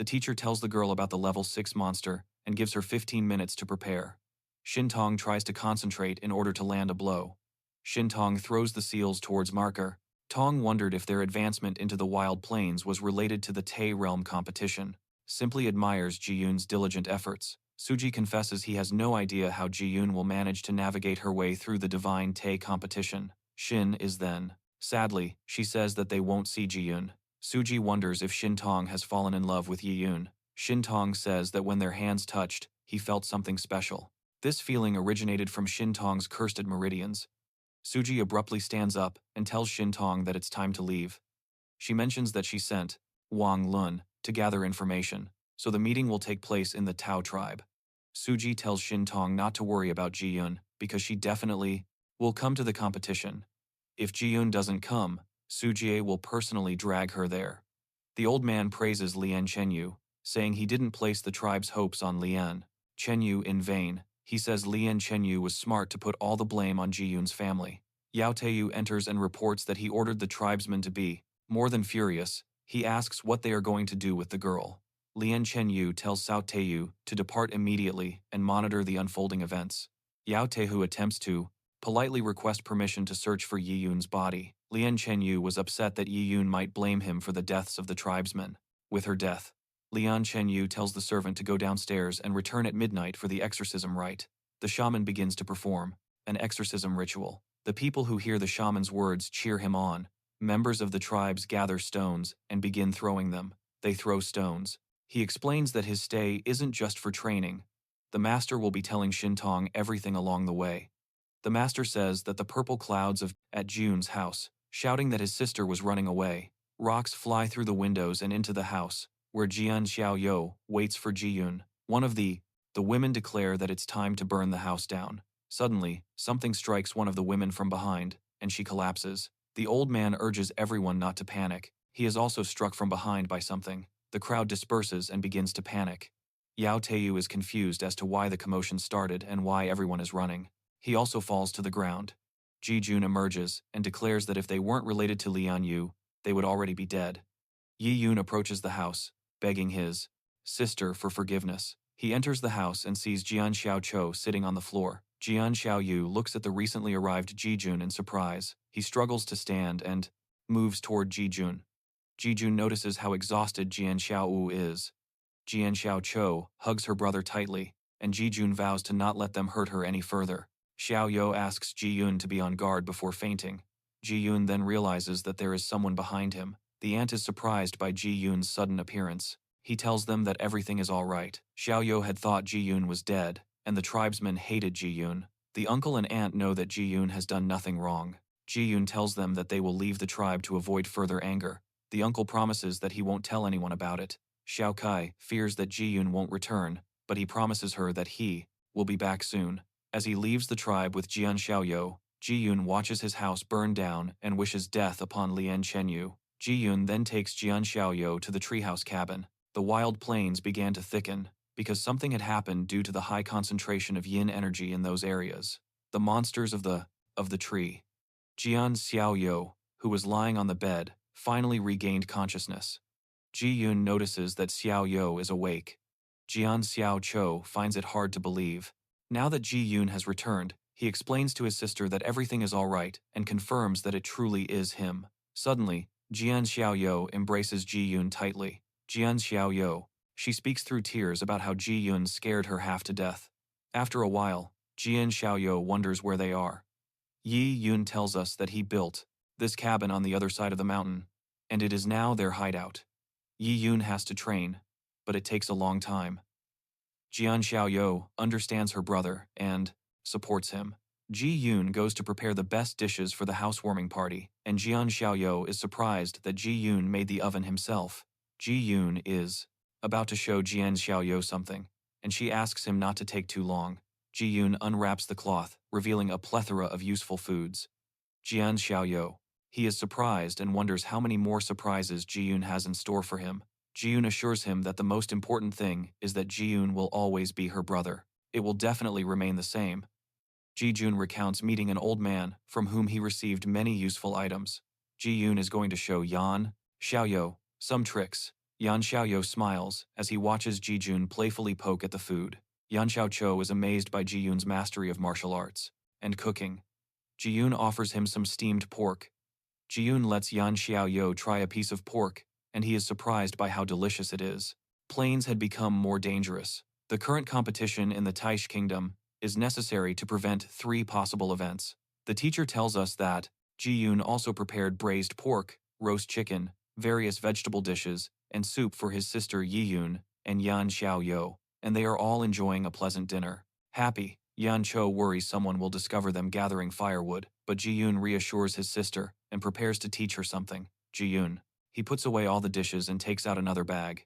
The teacher tells the girl about the level 6 monster and gives her 15 minutes to prepare. Shintong tries to concentrate in order to land a blow. Shintong throws the seals towards marker. Tong wondered if their advancement into the wild plains was related to the Tay realm competition. Simply admires Ji-yoon's diligent efforts. Suji confesses he has no idea how Ji-yoon will manage to navigate her way through the divine Tay competition. Shin is then. Sadly, she says that they won't see Ji-yoon. Suji wonders if Shintong has fallen in love with Yi-yoon. Shintong says that when their hands touched, he felt something special. This feeling originated from Shintong's cursed meridians. Suji abruptly stands up and tells Shintong that it's time to leave. She mentions that she sent Wang Lun to gather information, so the meeting will take place in the Tao tribe. Suji tells Shintong not to worry about Ji-yoon because she definitely will come to the competition. If Ji-yoon doesn't come, Suji will personally drag her there. The old man praises Lian Chenyu, saying he didn't place the tribe's hopes on Lian Chenyu in vain. He says Lian Chenyu was smart to put all the blame on Ji-yoon's family. Yao Teu enters and reports that he ordered the tribesmen to be more than furious. He asks what they are going to do with the girl. Lian Chenyu tells Sao Teu to depart immediately and monitor the unfolding events. Yao Teu attempts to politely request permission to search for Yi-yoon's body. Lian Chenyu was upset that Yi-yoon might blame him for the deaths of the tribesmen. With her death, Lian Chenyu tells the servant to go downstairs and return at midnight for the exorcism rite. The shaman begins to perform an exorcism ritual. The people who hear the shaman's words cheer him on. Members of the tribes gather stones and begin throwing them. They throw stones. He explains that his stay isn't just for training. The master will be telling Shintong everything along the way. The master says that the purple clouds at June's house, shouting that his sister was running away. Rocks fly through the windows and into the house, where Jian Xiaoyo waits for Ji-yoon. One of the women declare that it's time to burn the house down. Suddenly, something strikes one of the women from behind, and she collapses. The old man urges everyone not to panic. He is also struck from behind by something. The crowd disperses and begins to panic. Yao Teu is confused as to why the commotion started and why everyone is running. He also falls to the ground. Ji-jun emerges and declares that if they weren't related to Lian Yu, they would already be dead. Yi-yoon approaches the house, begging his sister for forgiveness. He enters the house and sees Jian Xiaocho sitting on the floor. Jian Xiaoyu looks at the recently arrived Ji-jun in surprise. He struggles to stand and moves toward Ji-jun. Ji-jun notices how exhausted Jian Xiaoyu is. Jian Xiaocho hugs her brother tightly, and Ji-jun vows to not let them hurt her any further. Xiaoyo asks Ji-yoon to be on guard before fainting. Ji-yoon then realizes that there is someone behind him. The aunt is surprised by Ji-yoon's sudden appearance. He tells them that everything is all right. Xiaoyo had thought Ji-yoon was dead, and the tribesmen hated Ji-yoon. The uncle and aunt know that Ji-yoon has done nothing wrong. Ji-yoon tells them that they will leave the tribe to avoid further anger. The uncle promises that he won't tell anyone about it. Xiao Kai fears that Ji-yoon won't return, but he promises her that he will be back soon. As he leaves the tribe with Jian Xiaoyo, Ji-yoon watches his house burn down and wishes death upon Lian Chenyu. Ji-yoon then takes Jian Xiaoyo to the treehouse cabin. The wild plains began to thicken, because something had happened due to the high concentration of yin energy in those areas. The monsters of the tree. Jian Xiaoyo, who was lying on the bed, finally regained consciousness. Ji-yoon notices that Xiaoyo is awake. Jian Xiaocho finds it hard to believe. Now that Ji-yoon has returned, he explains to his sister that everything is all right and confirms that it truly is him. Suddenly, Jian Xiaoyo embraces Ji-yoon tightly. Jian Xiaoyo. She speaks through tears about how Ji-yoon scared her half to death. After a while, Jian Xiaoyo wonders where they are. Yi-yoon tells us that he built this cabin on the other side of the mountain, and it is now their hideout. Yi-yoon has to train, but it takes a long time. Jian Xiaoyo understands her brother and supports him. Ji-yoon goes to prepare the best dishes for the housewarming party, and Jian Xiaoyo is surprised that Ji-yoon made the oven himself. Ji-yoon is about to show Jian Xiaoyo something, and she asks him not to take too long. Ji-yoon unwraps the cloth, revealing a plethora of useful foods. Jian Xiaoyo. He is surprised and wonders how many more surprises Ji-yoon has in store for him. Ji-yoon assures him that the most important thing is that Ji-yoon will always be her brother. It will definitely remain the same. Ji-yoon recounts meeting an old man from whom he received many useful items. Ji-yoon is going to show Yan Xiaoyo some tricks. Yan Xiaoyou smiles as he watches Ji-Jun playfully poke at the food. Yan Xiaochou is amazed by Ji-Yun's mastery of martial arts and cooking. Ji-Yun offers him some steamed pork. Ji-Yun lets Yan Xiaoyou try a piece of pork, and he is surprised by how delicious it is. Planes had become more dangerous. The current competition in the Taish Kingdom is necessary to prevent 3 possible events. The teacher tells us that Ji-Yun also prepared braised pork, roast chicken, various vegetable dishes, and soup for his sister Yi-Yun and Yan Xiaoyou, and they are all enjoying a pleasant dinner. Happy, Yan Cho worries someone will discover them gathering firewood, but Ji-Yun reassures his sister and prepares to teach her something. Ji-Yun. He puts away all the dishes and takes out another bag.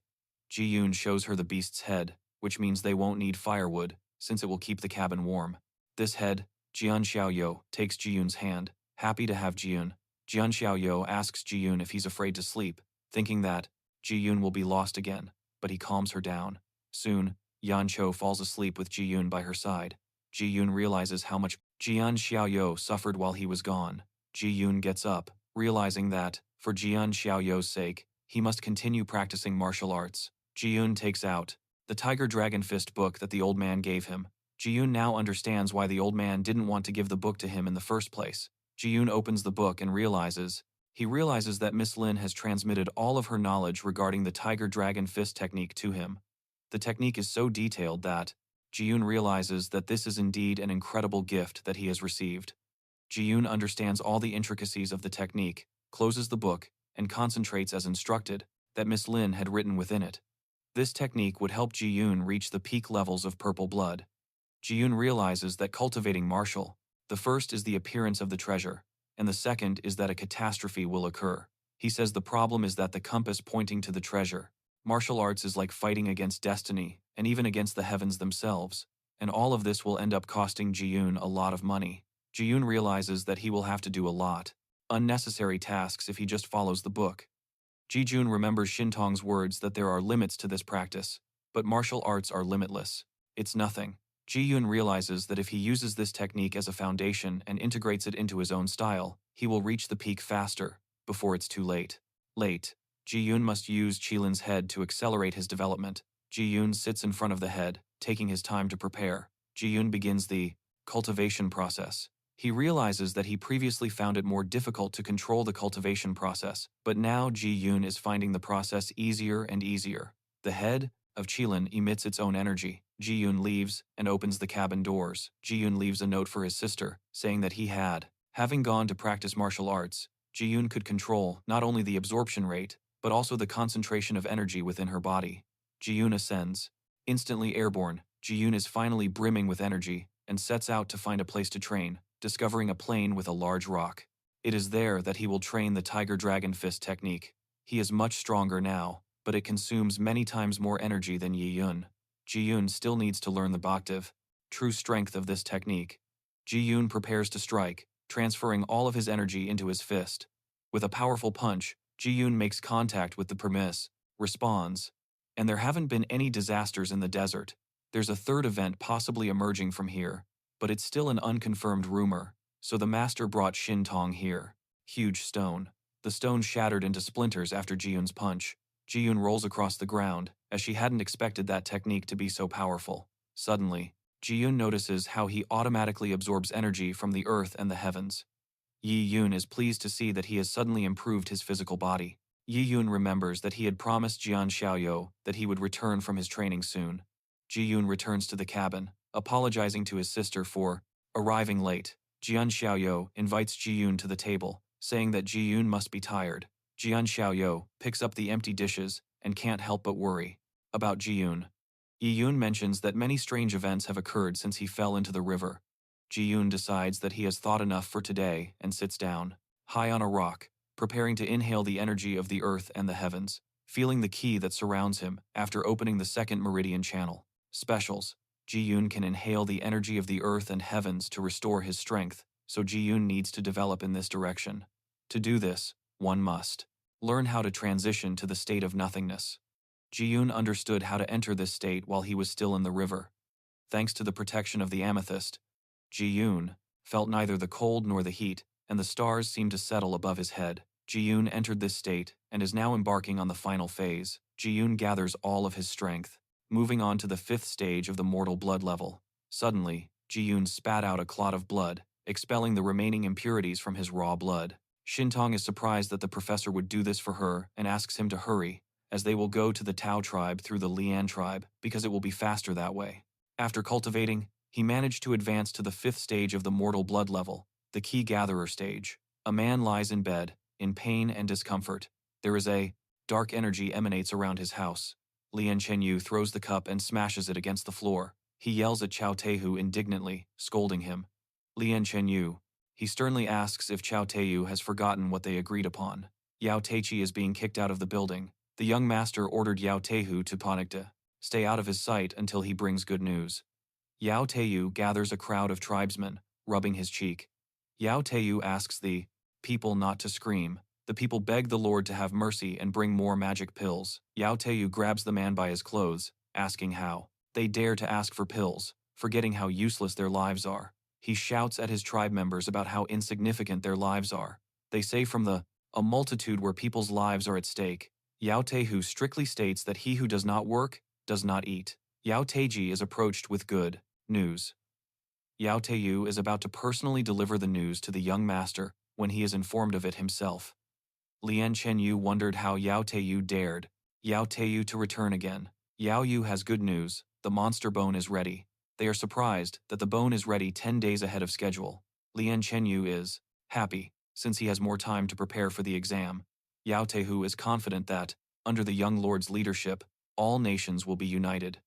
Ji-Yun shows her the beast's head, which means they won't need firewood, since it will keep the cabin warm. This head, Jian Xiaoyou takes Ji-Yun's hand, happy to have Ji-Yun. Jian Xiaoyou asks Ji-Yun if he's afraid to sleep, thinking that Ji-Yun will be lost again, but he calms her down. Soon, Yan Cho falls asleep with Ji-Yun by her side. Ji-Yun realizes how much Jian Xiaoyou suffered while he was gone. Ji-Yun gets up, realizing that, for Jian Xiaoyou's sake, he must continue practicing martial arts. Ji-Yun takes out the Tiger Dragon Fist book that the old man gave him. Ji-Yun now understands why the old man didn't want to give the book to him in the first place. Ji-Yun opens the book and realizes that Miss Lin has transmitted all of her knowledge regarding the Tiger Dragon Fist technique to him. The technique is so detailed that Ji-Yun realizes that this is indeed an incredible gift that he has received. Ji-Yun understands all the intricacies of the technique, closes the book, and concentrates as instructed, that Miss Lin had written within it. This technique would help Ji-Yun reach the peak levels of purple blood. Ji-Yun realizes that cultivating martial, the first is the appearance of the treasure, and the second is that a catastrophe will occur. He says the problem is that the compass pointing to the treasure. Martial arts is like fighting against destiny, and even against the heavens themselves, and all of this will end up costing Ji-Yun a lot of money. Ji-Yun realizes that he will have to do a lot unnecessary tasks if he just follows the book. Ji-Jun remembers Shintong's words that there are limits to this practice, but martial arts are limitless. It's nothing. Ji-Yun realizes that if he uses this technique as a foundation and integrates it into his own style, he will reach the peak faster, before it's too late. Ji-Yun must use Qilin's head to accelerate his development. Ji-Yun sits in front of the head, taking his time to prepare. Ji-Yun begins the cultivation process. He realizes that he previously found it more difficult to control the cultivation process, but now Ji-Yun is finding the process easier and easier. The head of Qilin emits its own energy. Ji-Yun leaves and opens the cabin doors. Ji-Yun leaves a note for his sister, saying that having gone to practice martial arts, Ji-Yun could control not only the absorption rate, but also the concentration of energy within her body. Ji-Yun ascends. Instantly airborne, Ji-Yun is finally brimming with energy and sets out to find a place to train, discovering a plain with a large rock. It is there that he will train the Tiger Dragon Fist technique. He is much stronger now, but it consumes many times more energy than Yi-Yun. Ji-Yun still needs to learn the bhaktiv, true strength of this technique. Ji-Yun prepares to strike, transferring all of his energy into his fist. With a powerful punch, Ji-Yun makes contact with the premise, responds. And there haven't been any disasters in the desert. There's a third event possibly emerging from here, but it's still an unconfirmed rumor, so the master brought Shintong here. Huge stone. The stone shattered into splinters after Ji-Yun's punch. Ji-Yun rolls across the ground, as she hadn't expected that technique to be so powerful. Suddenly, Ji-Yun notices how he automatically absorbs energy from the earth and the heavens. Yi-Yun is pleased to see that he has suddenly improved his physical body. Yi-Yun remembers that he had promised Jian Xiaoyou that he would return from his training soon. Ji-Yun returns to the cabin, apologizing to his sister for arriving late. Jian Xiaoyou invites Ji-Yun to the table, saying that Ji-Yun must be tired. Jian Xiaoyou picks up the empty dishes and can't help but worry about Ji-Yun. Yi-Yun mentions that many strange events have occurred since he fell into the river. Ji-Yun decides that he has thought enough for today and sits down, high on a rock, preparing to inhale the energy of the earth and the heavens, feeling the ki that surrounds him after opening the second meridian channel. Specials. Ji-Yun can inhale the energy of the earth and heavens to restore his strength, so Ji-Yun needs to develop in this direction. To do this, one must learn how to transition to the state of nothingness. Ji-Yun understood how to enter this state while he was still in the river. Thanks to the protection of the amethyst, Ji-Yun felt neither the cold nor the heat, and the stars seemed to settle above his head. Ji-Yun entered this state and is now embarking on the final phase. Ji-yoon gathers all of his strength, moving on to the 5th stage of the mortal blood level. Suddenly, Ji-yoon spat out a clot of blood, expelling the remaining impurities from his raw blood. Shintong is surprised that the professor would do this for her and asks him to hurry, as they will go to the Tao tribe through the Lian tribe because it will be faster that way. After cultivating, he managed to advance to the 5th stage of the mortal blood level, the key gatherer stage. A man lies in bed, in pain and discomfort. There is a dark energy emanates around his house. Lian Chenyu throws the cup and smashes it against the floor. He yells at Chao Tehu indignantly, scolding him. Lian Chenyu. He sternly asks if Chao Tehu has forgotten what they agreed upon. Yao Teichi is being kicked out of the building. The young master ordered Yao Tehu to Panikta, stay out of his sight until he brings good news. Yao Tehu gathers a crowd of tribesmen, rubbing his cheek. Yao Tehu asks the people not to scream. The people beg the Lord to have mercy and bring more magic pills. Yao Tehu grabs the man by his clothes, asking how they dare to ask for pills, forgetting how useless their lives are. He shouts at his tribe members about how insignificant their lives are. They say from a multitude where people's lives are at stake. Yao Tehu strictly states that he who does not work, does not eat. Yao Teji is approached with good news. Yao Teyu is about to personally deliver the news to the young master when he is informed of it himself. Lian Chenyu wondered how Yao Teyu dared Yao Teyu to return again. Yao Yu has good news, the monster bone is ready. They are surprised that the bone is ready 10 days ahead of schedule. Lian Chenyu is happy, since he has more time to prepare for the exam. Yao Tehu is confident that, under the young lord's leadership, all nations will be united.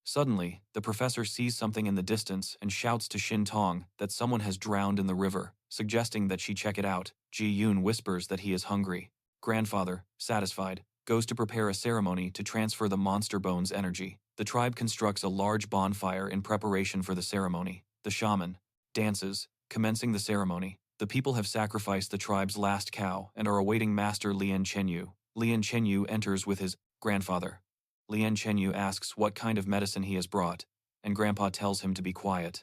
Suddenly, the professor sees something in the distance and shouts to Shin Tong that someone has drowned in the river, suggesting that she check it out. Ji-yoon whispers that he is hungry. Grandfather, satisfied, goes to prepare a ceremony to transfer the monster bone's energy. The tribe constructs a large bonfire in preparation for the ceremony. The shaman dances, commencing the ceremony. The people have sacrificed the tribe's last cow and are awaiting Master Lian Chenyu. Lian Chenyu enters with his grandfather. Lian Chenyu asks what kind of medicine he has brought, and Grandpa tells him to be quiet.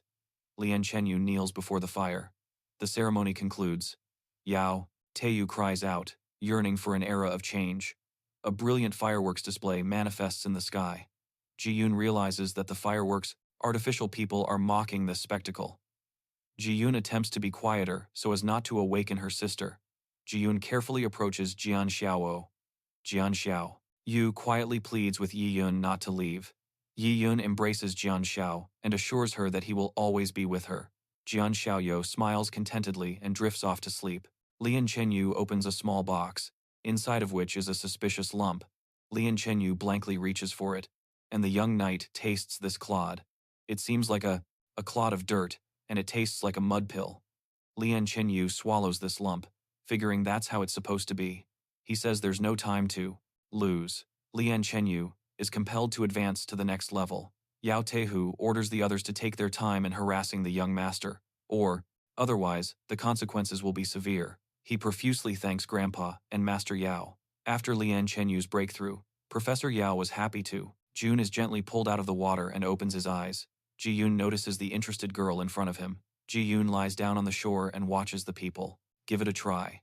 Lian Chenyu kneels before the fire. The ceremony concludes. Yao Teyu cries out, yearning for an era of change. A brilliant fireworks display manifests in the sky. Ji-yoon realizes that the fireworks, artificial people are mocking this spectacle. Ji-yoon attempts to be quieter so as not to awaken her sister. Ji-yoon carefully approaches Jian Xiao. Jian Xiao. Yu quietly pleads with Yi-yoon not to leave. Yi-yoon embraces Jian Xiao and assures her that he will always be with her. Jian Xiaoyo smiles contentedly and drifts off to sleep. Lian Chenyu opens a small box, inside of which is a suspicious lump. Lian Chenyu blankly reaches for it, and the young knight tastes this clod. It seems like a clod of dirt, and it tastes like a mud pill. Lian Chenyu swallows this lump, figuring that's how it's supposed to be. He says there's no time to lose. Lian Chenyu is compelled to advance to the next level. Yao Tehu orders the others to take their time in harassing the young master, or, otherwise, the consequences will be severe. He profusely thanks Grandpa and Master Yao. After Lian Chenyu's breakthrough, Professor Yao was happy too. Jun is gently pulled out of the water and opens his eyes. Ji-yoon notices the interested girl in front of him. Ji-yoon lies down on the shore and watches the people. Give it a try.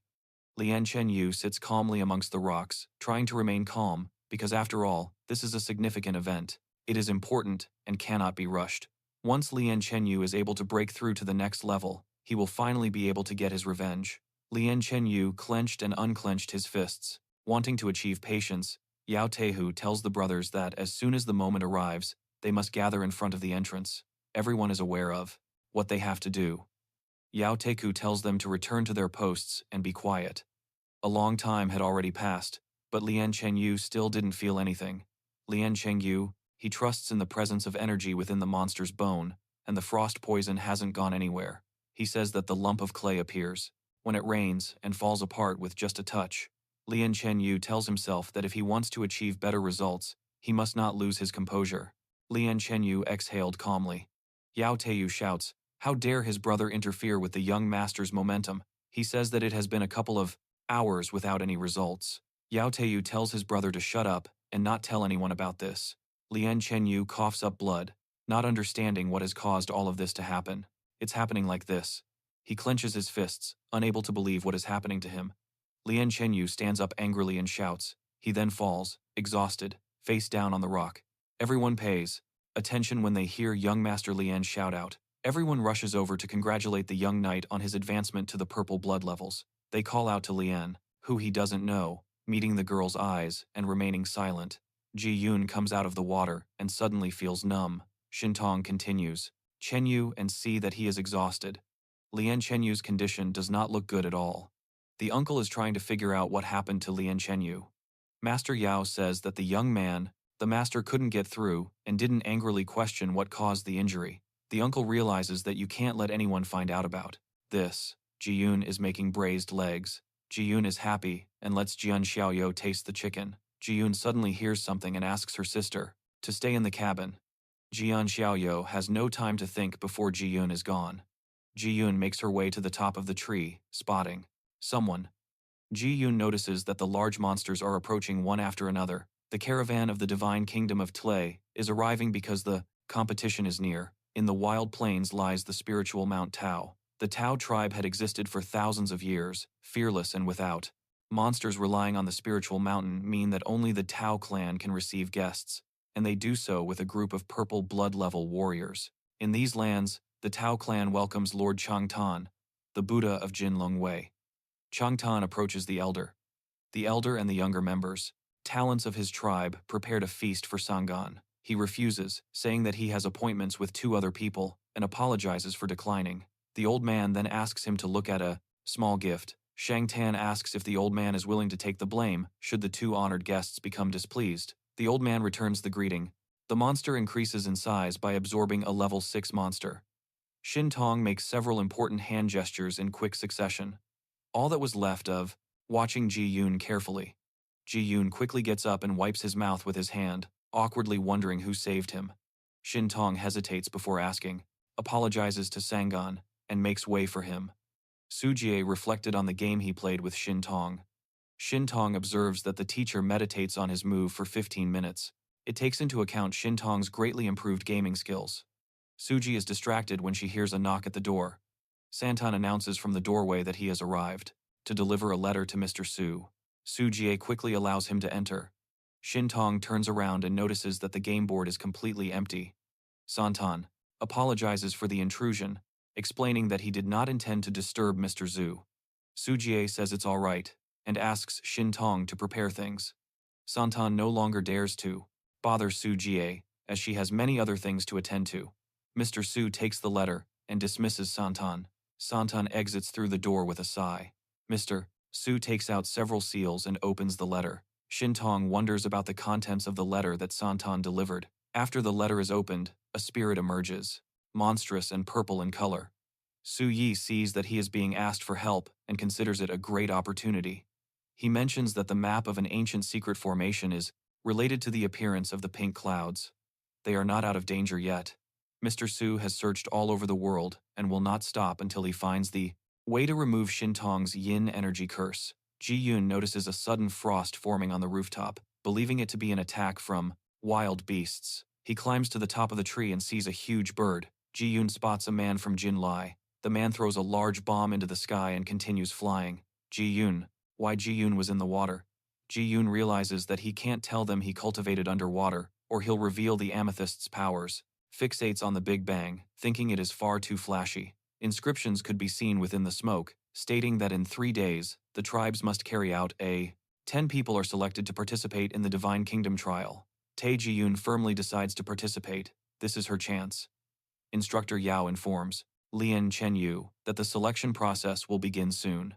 Lian Chenyu sits calmly amongst the rocks, trying to remain calm, because after all, this is a significant event. It is important and cannot be rushed. Once Lian Chenyu is able to break through to the next level, he will finally be able to get his revenge. Lian Chenyu clenched and unclenched his fists. Wanting to achieve patience, Yao Tehu tells the brothers that as soon as the moment arrives, they must gather in front of the entrance. Everyone is aware of what they have to do. Yao Teku tells them to return to their posts and be quiet. A long time had already passed, but Lian Chenyu still didn't feel anything. Lian Chenyu, he trusts in the presence of energy within the monster's bone, and the frost poison hasn't gone anywhere. He says that the lump of clay appears when it rains and falls apart with just a touch. Lian Chenyu tells himself that if he wants to achieve better results, he must not lose his composure. Lian Chenyu exhaled calmly. Yao Teyu shouts, how dare his brother interfere with the young master's momentum? He says that it has been a couple of hours without any results. Yao Teyu tells his brother to shut up and not tell anyone about this. Lian Chenyu coughs up blood, not understanding what has caused all of this to happen. It's happening like this. He clenches his fists, unable to believe what is happening to him. Lian Chenyu stands up angrily and shouts. He then falls, exhausted, face down on the rock. Everyone pays attention when they hear young Master Lian shout out. Everyone rushes over to congratulate the young knight on his advancement to the purple blood levels. They call out to Lian, who he doesn't know, meeting the girl's eyes and remaining silent. Ji-yoon comes out of the water and suddenly feels numb. Shintong continues. Chenyu and see that he is exhausted. Lian Chenyu's condition does not look good at all. The uncle is trying to figure out what happened to Lian Chenyu. Master Yao says that the young man, the master couldn't get through and didn't angrily question what caused the injury. The uncle realizes that you can't let anyone find out about this. Ji-yoon is making braised legs. Ji-yoon is happy and lets Jian Xiaoyo taste the chicken. Ji-yoon suddenly hears something and asks her sister to stay in the cabin. Jian Xiaoyo has no time to think before Ji-yoon is gone. Ji-yoon makes her way to the top of the tree, spotting someone. Ji-yoon notices that the large monsters are approaching one after another. The caravan of the divine kingdom of Tle is arriving because the competition is near. In the wild plains lies the spiritual Mount Tao. The Tao tribe had existed for thousands of years, fearless and without monsters relying on the spiritual mountain mean that only the Tao clan can receive guests, and they do so with a group of purple blood-level warriors. In these lands, the Tao clan welcomes Lord Changtan, the Buddha of Jinlong Wei. Changtan approaches the elder. The elder and the younger members, talents of his tribe, prepared a feast for Sangan. He refuses, saying that he has appointments with 2 other people, and apologizes for declining. The old man then asks him to look at a small gift. Shang Tan asks if the old man is willing to take the blame should the 2 honored guests become displeased. The old man returns the greeting. The monster increases in size by absorbing a level 6 monster. Shin Tong makes several important hand gestures in quick succession. All that was left of watching Ji-yoon carefully. Ji-yoon quickly gets up and wipes his mouth with his hand, awkwardly wondering who saved him. Shin Tong hesitates before asking, apologizes to Sangan, and makes way for him. Sujie reflected on the game he played with Shin Tong. Shin Tong observes that the teacher meditates on his move for 15 minutes. It takes into account Shin Tong's greatly improved gaming skills. Suji is distracted when she hears a knock at the door. Santan announces from the doorway that he has arrived to deliver a letter to Mr. Su. Sujie quickly allows him to enter. Shin Tong turns around and notices that the game board is completely empty. Santan apologizes for the intrusion, explaining that he did not intend to disturb Mr. Zhu. Sujie says it's all right, and asks Shin Tong to prepare things. Santan no longer dares to bother Sujie, as she has many other things to attend to. Mr. Su takes the letter and dismisses Santan. Santan exits through the door with a sigh. Mr. Su takes out several seals and opens the letter. Shin Tong wonders about the contents of the letter that Santan delivered. After the letter is opened, a spirit emerges, monstrous and purple in color. Su Yi sees that he is being asked for help and considers it a great opportunity. He mentions that the map of an ancient secret formation is related to the appearance of the pink clouds. They are not out of danger yet. Mr. Su has searched all over the world and will not stop until he finds the way to remove Shin Tong's yin energy curse. Ji-yoon notices a sudden frost forming on the rooftop, believing it to be an attack from wild beasts. He climbs to the top of the tree and sees a huge bird. Ji-yoon spots a man from Jinlai. The man throws a large bomb into the sky and continues flying. Ji-yoon. Why Ji-yoon was in the water? Ji-yoon realizes that he can't tell them he cultivated underwater, or he'll reveal the amethyst's powers. Fixates on the Big Bang, thinking it is far too flashy. Inscriptions could be seen within the smoke, stating that in 3 days, the tribes must carry out a 10 people are selected to participate in the Divine Kingdom trial. Tae Ji-yoon firmly decides to participate. This is her chance. Instructor Yao informs Lian Chenyu that the selection process will begin soon.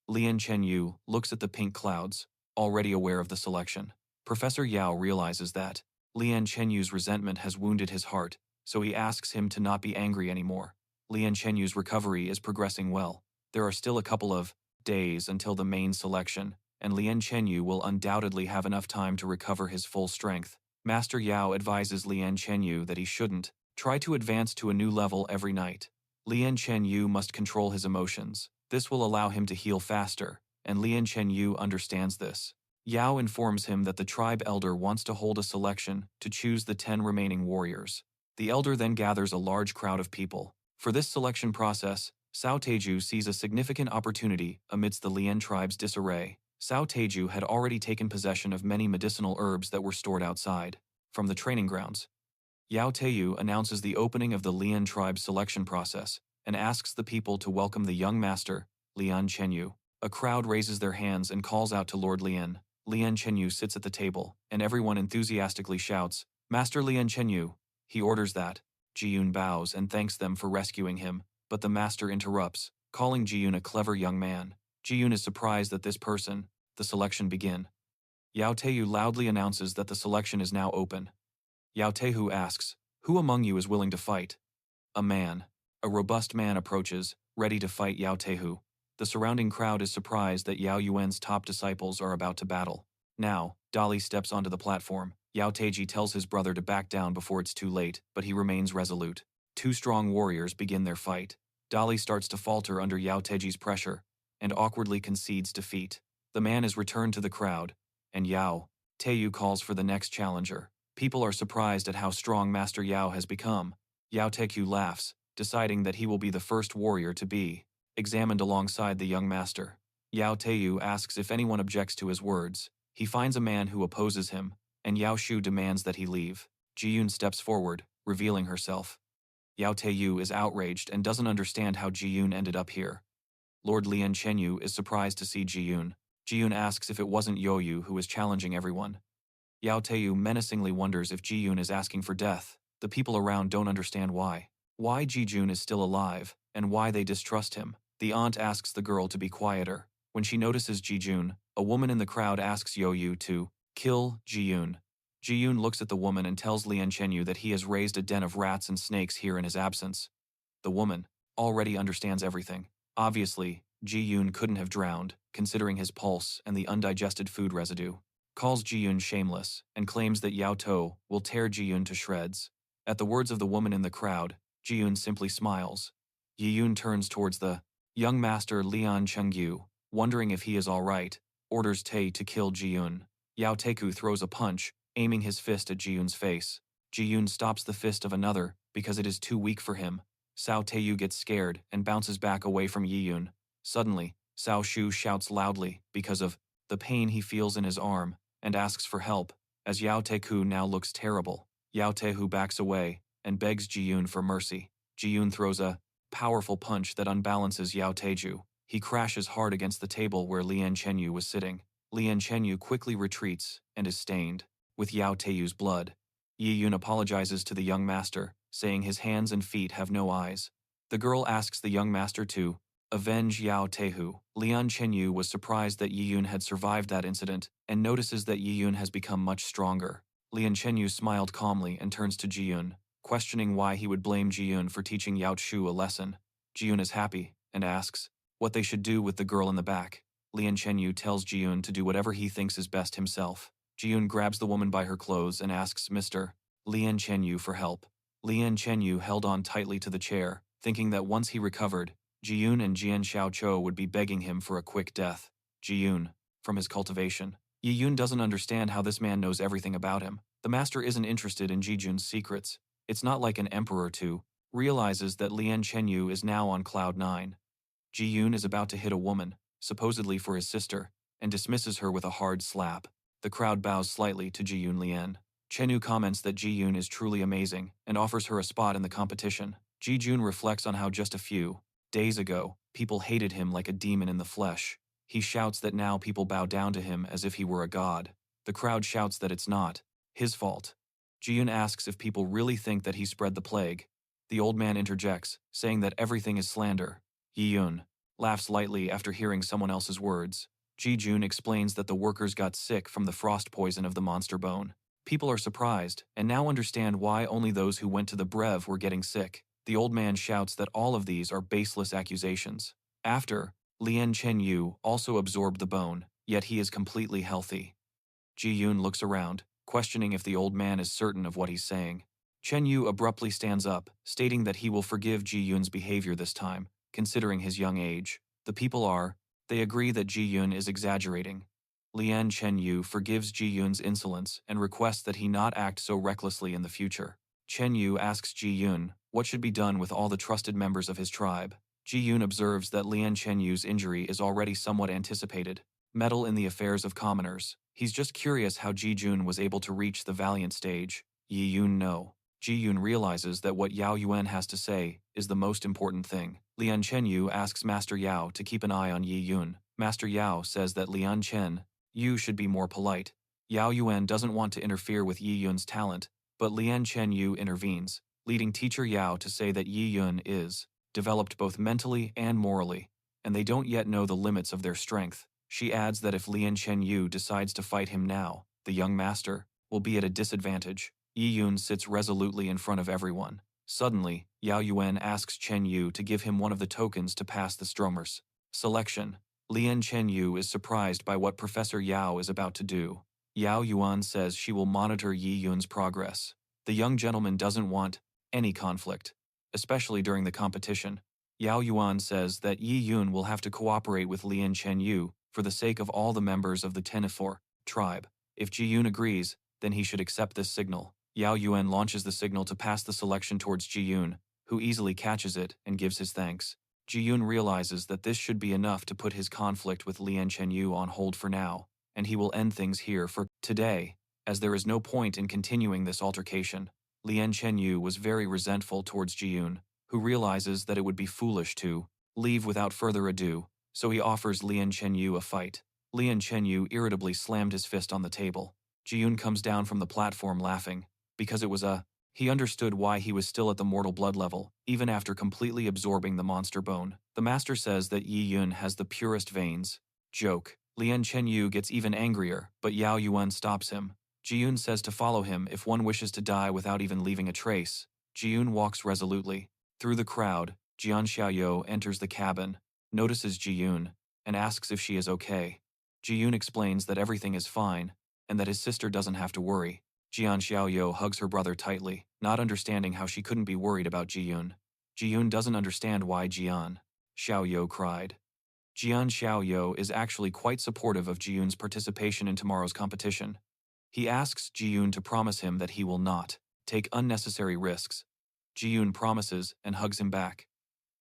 Lian Chenyu looks at the pink clouds, already aware of the selection. Professor Yao realizes that Lian Chenyu's resentment has wounded his heart, so he asks him to not be angry anymore. Lian Chenyu's recovery is progressing well. There are still a couple of days until the main selection, and Lian Chenyu will undoubtedly have enough time to recover his full strength. Master Yao advises Lian Chenyu that he shouldn't try to advance to a new level every night. Lian Chenyu must control his emotions. This will allow him to heal faster, and Lian Chenyu understands this. Yao informs him that the tribe elder wants to hold a selection to choose the 10 remaining warriors. The elder then gathers a large crowd of people. For this selection process, Sao Teju sees a significant opportunity amidst the Lian tribe's disarray. Cao Teju had already taken possession of many medicinal herbs that were stored outside. From the training grounds, Yao Teiyu announces the opening of the Lian tribe selection process and asks the people to welcome the young master, Lian Chenyu. A crowd raises their hands and calls out to Lord Lian. Lian Chenyu sits at the table, and everyone enthusiastically shouts, "Master Lian Chenyu!" He orders that. Ji-Yun bows and thanks them for rescuing him, but the master interrupts, calling Ji-Yun a clever young man. Ji-Yun is surprised that this person. The selection begin. Yao Teiyu loudly announces that the selection is now open. Yao Teihu asks, "Who among you is willing to fight?" A man. A robust man approaches, ready to fight Yao Teihu. The surrounding crowd is surprised that Yao Yuan's top disciples are about to battle. Now, Dali steps onto the platform. Yao Teiji tells his brother to back down before it's too late, but he remains resolute. Two strong warriors begin their fight. Dali starts to falter under Yao Teiji's pressure, and awkwardly concedes defeat. The man is returned to the crowd, and Yao Teiyu calls for the next challenger. People are surprised at how strong Master Yao has become. Yao Teiyu laughs, deciding that he will be the first warrior to be examined alongside the young master. Yao Teiyu asks if anyone objects to his words. He finds a man who opposes him, and Yao Shu demands that he leave. Ji-Yun steps forward, revealing herself. Yao Teiyu is outraged and doesn't understand how Ji-Yun ended up here. Lord Lian Chenyu is surprised to see Ji-Yun. Ji-Yun asks if it wasn't Yo-Yu who was challenging everyone. Yao Teiyu menacingly wonders if Ji-Yun is asking for death. The people around don't understand why. Why Ji-Jun is still alive, and why they distrust him. The aunt asks the girl to be quieter. When she notices Ji-Jun, a woman in the crowd asks Yo-Yu to kill Ji-Yun. Ji-Yun looks at the woman and tells Lian Chenyu that he has raised a den of rats and snakes here in his absence. The woman already understands everything. Obviously, Ji-Yun couldn't have drowned, considering his pulse and the undigested food residue. Calls Ji-Yun shameless, and claims that Yao To will tear Ji-Yun to shreds. At the words of the woman in the crowd, Ji-Yun simply smiles. Yi-Yun turns towards the young master Lian Chengyu, wondering if he is all right, orders Tei to kill Ji-Yun. Yao Teiku throws a punch, aiming his fist at Ji-Yun's face. Ji-Yun stops the fist of another because it is too weak for him. Cao Teiyu gets scared and bounces back away from Yi-Yun. Suddenly, Cao Shu shouts loudly because of the pain he feels in his arm and asks for help, as Yao Teiku now looks terrible. Yao Teihu backs away and begs Ji-Yun for mercy. Ji-Yun throws a powerful punch that unbalances Yao Teiju. He crashes hard against the table where Lian Chenyu was sitting. Lian Chenyu quickly retreats and is stained with Yao Teiyu's blood. Yi-Yun apologizes to the young master, saying his hands and feet have no eyes. The girl asks the young master to avenge Yao Teihu. Lian Chenyu was surprised that Yi-Yun had survived that incident and notices that Yi-Yun has become much stronger. Lian Chenyu smiled calmly and turns to Ji-Yun, questioning why he would blame Ji-Yun for teaching Yao Shu a lesson. Ji-Yun is happy and asks what they should do with the girl in the back. Lian Chenyu tells Ji-Yun to do whatever he thinks is best himself. Ji-Yun grabs the woman by her clothes and asks Mr. Lian Chenyu for help. Lian Chenyu held on tightly to the chair, thinking that once he recovered, Ji-Yun and Jian Xiaoqiu would be begging him for a quick death. Ji-Yun, from his cultivation. Yi-Yun doesn't understand how this man knows everything about him. The master isn't interested in Ji-Jun's secrets. It's not like an emperor to realizes that Lian Chenyu is now on cloud 9. Ji-Yun is about to hit a woman, supposedly for his sister, and dismisses her with a hard slap. The crowd bows slightly to Ji-Yun Lian. Chenyu comments that Ji-Yun is truly amazing and offers her a spot in the competition. Ji-Jun reflects on how just a few days ago, people hated him like a demon in the flesh. He shouts that now people bow down to him as if he were a god. The crowd shouts that it's not his fault. Ji-Yun asks if people really think that he spread the plague. The old man interjects, saying that everything is slander. Yi-Yun laughs lightly after hearing someone else's words. Ji-Jun explains that the workers got sick from the frost poison of the monster bone. People are surprised, and now understand why only those who went to the Brev were getting sick. The old man shouts that all of these are baseless accusations. After, Lian Chenyu also absorbed the bone, yet he is completely healthy. Ji-Yun looks around, questioning if the old man is certain of what he's saying. Chenyu abruptly stands up, stating that he will forgive Ji-Yun's behavior this time, considering his young age. The people they agree that Ji-Yun is exaggerating. Lian Chenyu forgives Ji-Yun's insolence and requests that he not act so recklessly in the future. Chenyu asks Ji-Yun what should be done with all the trusted members of his tribe. Ji-Yun observes that Lian Chenyu's injury is already somewhat anticipated. meddle in the affairs of commoners. He's just curious how Ji-jun was able to reach the valiant stage. Yi-yun no. Ji-yun realizes that what Yao Yuan has to say is the most important thing. Lian Chenyu asks Master Yao to keep an eye on Yi-yun. Master Yao says that Lian Chen Yu should be more polite. Yao Yuan doesn't want to interfere with Yi-yun's talent, but Lian Chen Yu intervenes, leading teacher Yao to say that Yi-yun is developed both mentally and morally, and they don't yet know the limits of their strength. She adds that if Lian Chen Yu decides to fight him now, the young master will be at a disadvantage. Yi-yun sits resolutely in front of everyone. Suddenly, Yao Yuan asks Chen Yu to give him one of the tokens to pass the Stromers selection. Lian Chen Yu is surprised by what Professor Yao is about to do. Yao Yuan says she will monitor Yi-yun's progress. The young gentleman doesn't want any conflict, especially during the competition. Yao Yuan says that Yi-yun will have to cooperate with Lian Chen Yu for the sake of all the members of the Tenifor tribe. If Ji-yun agrees, then he should accept this signal. Yao Yuan launches the signal to pass the selection towards Ji-yun, who easily catches it and gives his thanks. Ji-yun realizes that this should be enough to put his conflict with Lian Chen Yu on hold for now, and he will end things here for today, as there is no point in continuing this altercation. Lian Chen Yu was very resentful towards Ji-yun, who realizes that it would be foolish to leave without further ado, so he offers Lian Chen Yu a fight. Lian Chen Yu irritably slammed his fist on the table. Ji-yun comes down from the platform laughing, because it was he understood why he was still at the mortal blood level, even after completely absorbing the monster bone. The master says that Yi-yun has the purest veins. Joke. Lian Chen Yu gets even angrier, but Yao Yuan stops him. Ji-yun says to follow him if one wishes to die without even leaving a trace. Ji-yun walks resolutely. Through the crowd, Jian Xiaoyou enters the cabin, notices Ji-yun, and asks if she is okay. Ji-yun explains that everything is fine, and that his sister doesn't have to worry. Jian Xiaoyou hugs her brother tightly, not understanding how she couldn't be worried about Ji-yun. Ji-yun doesn't understand why Jian Xiaoyou cried. Jian Xiaoyou is actually quite supportive of Ji-yun's participation in tomorrow's competition. He asks Ji-yun to promise him that he will not take unnecessary risks. Ji-yun promises and hugs him back.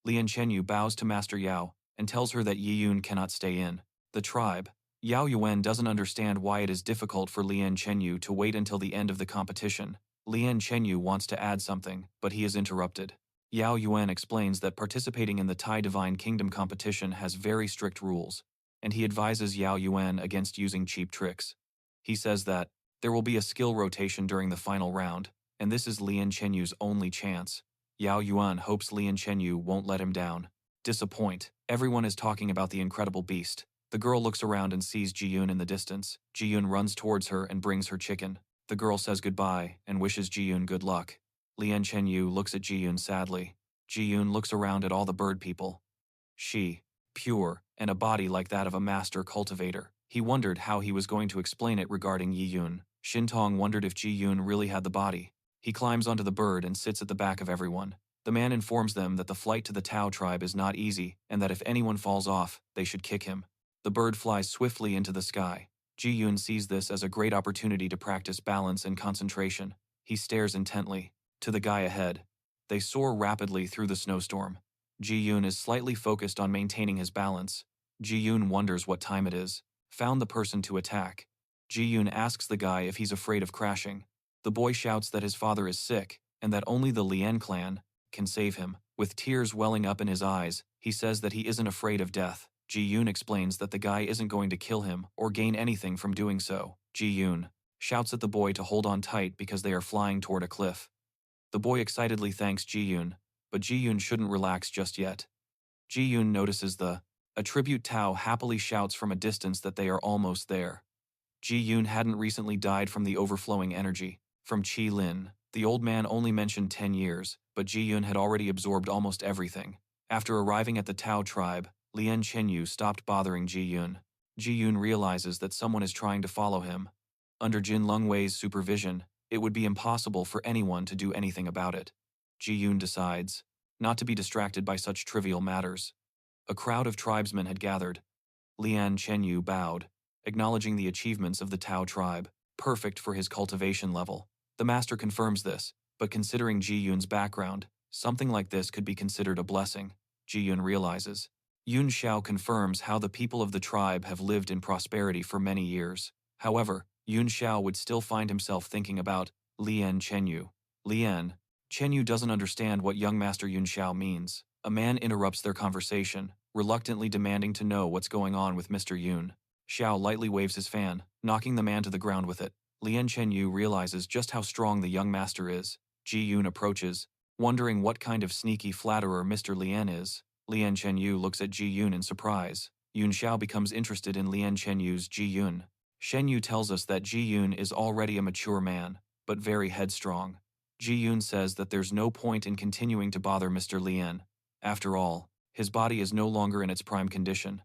Lian Chenyu bows to Master Yao and tells her that Yi-yun cannot stay in the tribe. Yao Yuan doesn't understand why it is difficult for Lian Chenyu to wait until the end of the competition. Lian Chenyu wants to add something, but he is interrupted. Yao Yuan explains that participating in the Tai Divine Kingdom competition has very strict rules, and he advises Yao Yuan against using cheap tricks. He says that there will be a skill rotation during the final round, and this is Lian Chenyu's only chance. Yao Yuan hopes Lian Chenyu won't let him down. Disappoint. Everyone is talking about the incredible beast. The girl looks around and sees Ji-yun in the distance. Ji-yun runs towards her and brings her chicken. The girl says goodbye and wishes Ji-yun good luck. Lian Chenyu looks at Ji-yun sadly. Ji-yun looks around at all the bird people. She, pure, and a body like that of a master cultivator. He wondered how he was going to explain it regarding Yi-yun. Shintong wondered if Ji-yun really had the body. He climbs onto the bird and sits at the back of everyone. The man informs them that the flight to the Tao tribe is not easy and that if anyone falls off, they should kick him. The bird flies swiftly into the sky. Ji-yun sees this as a great opportunity to practice balance and concentration. He stares intently to the guy ahead. They soar rapidly through the snowstorm. Ji-yun is slightly focused on maintaining his balance. Ji-yun wonders what time it is. Found the person to attack. Ji-yun asks the guy if he's afraid of crashing. The boy shouts that his father is sick and that only the Lian clan can save him. With tears welling up in his eyes, he says that he isn't afraid of death. Ji-yun explains that the guy isn't going to kill him or gain anything from doing so. Ji-yun shouts at the boy to hold on tight because they are flying toward a cliff. The boy excitedly thanks Ji-yun, but Ji-yun shouldn't relax just yet. Ji-yun notices the attribute Tao happily shouts from a distance that they are almost there. Ji-yun hadn't recently died from the overflowing energy from Qi Lin. The old man only mentioned 10 years, but Ji-yun had already absorbed almost everything. After arriving at the Tao tribe, Lian Chenyu stopped bothering Ji-yun. Ji-yun realizes that someone is trying to follow him. Under Jin Lungwei's supervision, it would be impossible for anyone to do anything about it. Ji-yun decides not to be distracted by such trivial matters. A crowd of tribesmen had gathered. Lian Chenyu bowed, acknowledging the achievements of the Tao tribe, perfect for his cultivation level. The master confirms this, but considering Ji-yun's background, something like this could be considered a blessing. Ji-yun realizes Yun Xiao confirms how the people of the tribe have lived in prosperity for many years. However, Yun Xiao would still find himself thinking about Lian Chenyu. Lian Chenyu doesn't understand what young Master Yun Xiao means. A man interrupts their conversation, reluctantly demanding to know what's going on with Mr. Yun. Xiao lightly waves his fan, knocking the man to the ground with it. Lian Chenyu realizes just how strong the young master is. Ji Yun approaches, wondering what kind of sneaky flatterer Mr. Lian is. Lian Chenyu looks at Ji Yun in surprise. Yun Xiao becomes interested in Lian Chenyu's Ji Yun. Shenyu tells us that Ji Yun is already a mature man, but very headstrong. Ji Yun says that there's no point in continuing to bother Mr. Lian. After all, his body is no longer in its prime condition.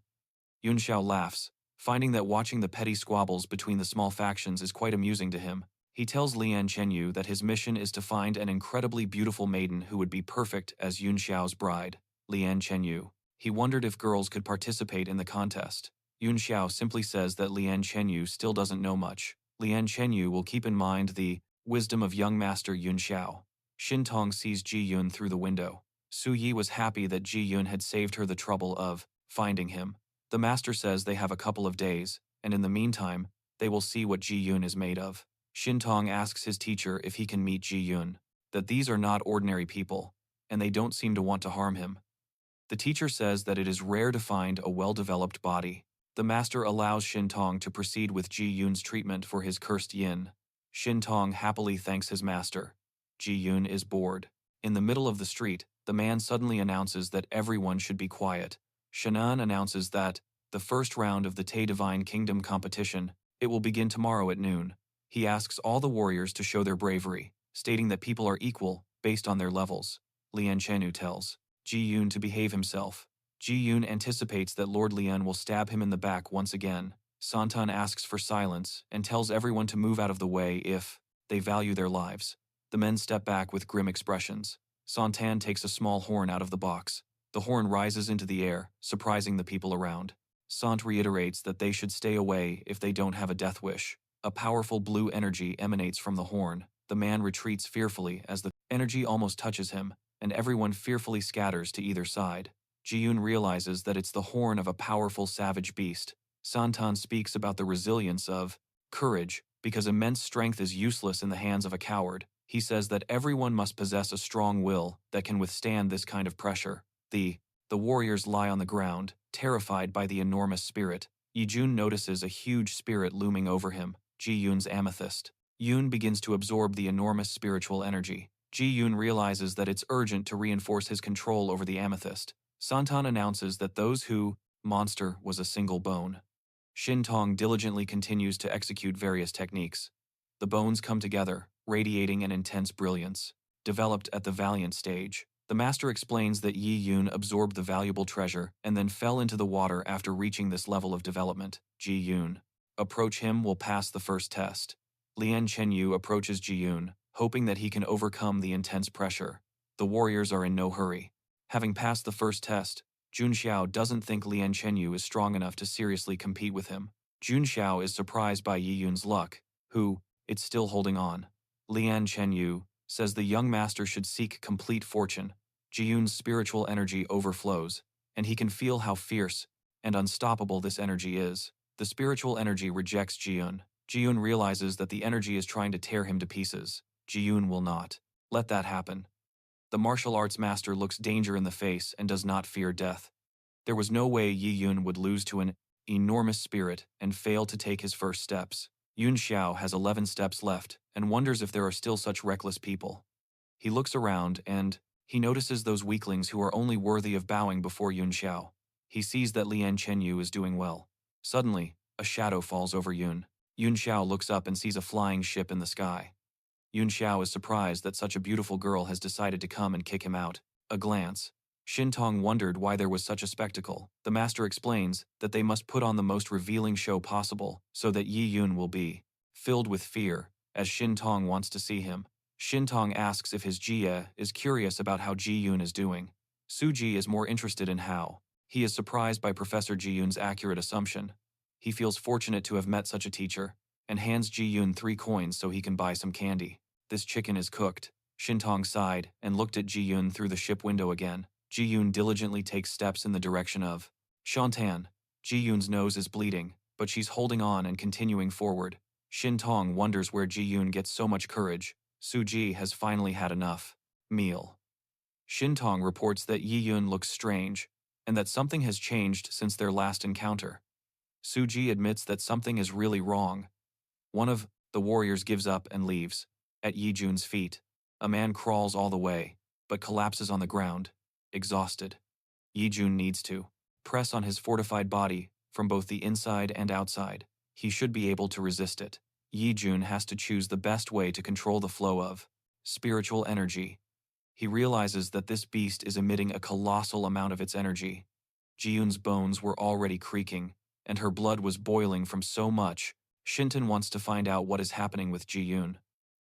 Yun Xiao laughs, finding that watching the petty squabbles between the small factions is quite amusing to him. He tells Lian Chenyu that his mission is to find an incredibly beautiful maiden who would be perfect as Yun Xiao's bride. Lian Chenyu. He wondered if girls could participate in the contest. Yun Xiao simply says that Lian Chenyu still doesn't know much. Lian Chenyu will keep in mind the wisdom of young master Yun Xiao. Xintong sees Ji Yun through the window. Su Yi was happy that Ji Yun had saved her the trouble of finding him. The master says they have a couple of days, and in the meantime, they will see what Ji Yun is made of. Xintong asks his teacher if he can meet Ji Yun, that these are not ordinary people, and they don't seem to want to harm him. The teacher says that it is rare to find a well-developed body. The master allows Xintong to proceed with Ji Yun's treatment for his cursed yin. Xintong happily thanks his master. Ji Yun is bored. In the middle of the street, the man suddenly announces that everyone should be quiet. Shan'an announces that the first round of the Te Divine Kingdom competition, it will begin tomorrow at noon. He asks all the warriors to show their bravery, stating that people are equal based on their levels. Lian Chenyu tells Ji Yun to behave himself. Ji Yun anticipates that Lord Lian will stab him in the back once again. Santan asks for silence and tells everyone to move out of the way if they value their lives. The men step back with grim expressions. Santan takes a small horn out of the box. The horn rises into the air, surprising the people around. Sant reiterates that they should stay away if they don't have a death wish. A powerful blue energy emanates from the horn. The man retreats fearfully as the energy almost touches him, and everyone fearfully scatters to either side. Ji Yun realizes that it's the horn of a powerful savage beast. Santan speaks about the resilience of courage, because immense strength is useless in the hands of a coward. He says that everyone must possess a strong will that can withstand this kind of pressure. The warriors lie on the ground, terrified by the enormous spirit. Yi Jun notices a huge spirit looming over him, Ji Yun's amethyst. Yun begins to absorb the enormous spiritual energy. Ji Yun realizes that it's urgent to reinforce his control over the amethyst. Santan announces that those who monster was a single bone. Xintong diligently continues to execute various techniques. The bones come together, radiating an intense brilliance. Developed at the Valiant stage, the master explains that Yi Yun absorbed the valuable treasure and then fell into the water after reaching this level of development. Ji Yun. Approach him will pass the first test. Lian Chenyu approaches Ji Yun, hoping that he can overcome the intense pressure. The warriors are in no hurry. Having passed the first test, Jun Xiao doesn't think Lian Chenyu is strong enough to seriously compete with him. Jun Xiao is surprised by Yi Yun's luck, who, it's still holding on. Lian Chenyu says the young master should seek complete fortune. Ji Yun's spiritual energy overflows, and he can feel how fierce and unstoppable this energy is. The spiritual energy rejects Ji Yun. Ji Yun realizes that the energy is trying to tear him to pieces. Ji Yun will not let that happen. The martial arts master looks danger in the face and does not fear death. There was no way Yi Yun would lose to an enormous spirit and fail to take his first steps. Yun Xiao has 11 steps left and wonders if there are still such reckless people. He looks around and he notices those weaklings who are only worthy of bowing before Yun Xiao. He sees that Lian Chenyu is doing well. Suddenly, a shadow falls over Yun. Yun Xiao looks up and sees a flying ship in the sky. Yun Xiao is surprised that such a beautiful girl has decided to come and kick him out. A glance. Xintong wondered why there was such a spectacle. The master explains that they must put on the most revealing show possible so that Yi Yun will be filled with fear, as Xintong wants to see him. Xintong asks if his Jie is curious about how Ji Yun is doing. Su Ji is more interested in how. He is surprised by Professor Ji Yun's accurate assumption. He feels fortunate to have met such a teacher, and hands Ji Yun 3 coins so he can buy some candy. This chicken is cooked. Xintong sighed and looked at Ji Yun through the ship window again. Ji-yoon diligently takes steps in the direction of Shantan. Ji-yoon's nose is bleeding, but she's holding on and continuing forward. Shin-tong wonders where Ji-yoon gets so much courage. Su-ji has finally had enough. Meal. Shin-tong reports that Yi-yoon looks strange, and that something has changed since their last encounter. Su-ji admits that something is really wrong. One of the warriors gives up and leaves. At Yi-joon's feet, a man crawls all the way, but collapses on the ground, exhausted. Yi-joon needs to press on his fortified body from both the inside and outside. He should be able to resist it. Yi-joon has to choose the best way to control the flow of spiritual energy. He realizes that this beast is emitting a colossal amount of its energy. Ji-yoon's bones were already creaking, and her blood was boiling from so much. Shinton wants to find out what is happening with Ji-yoon.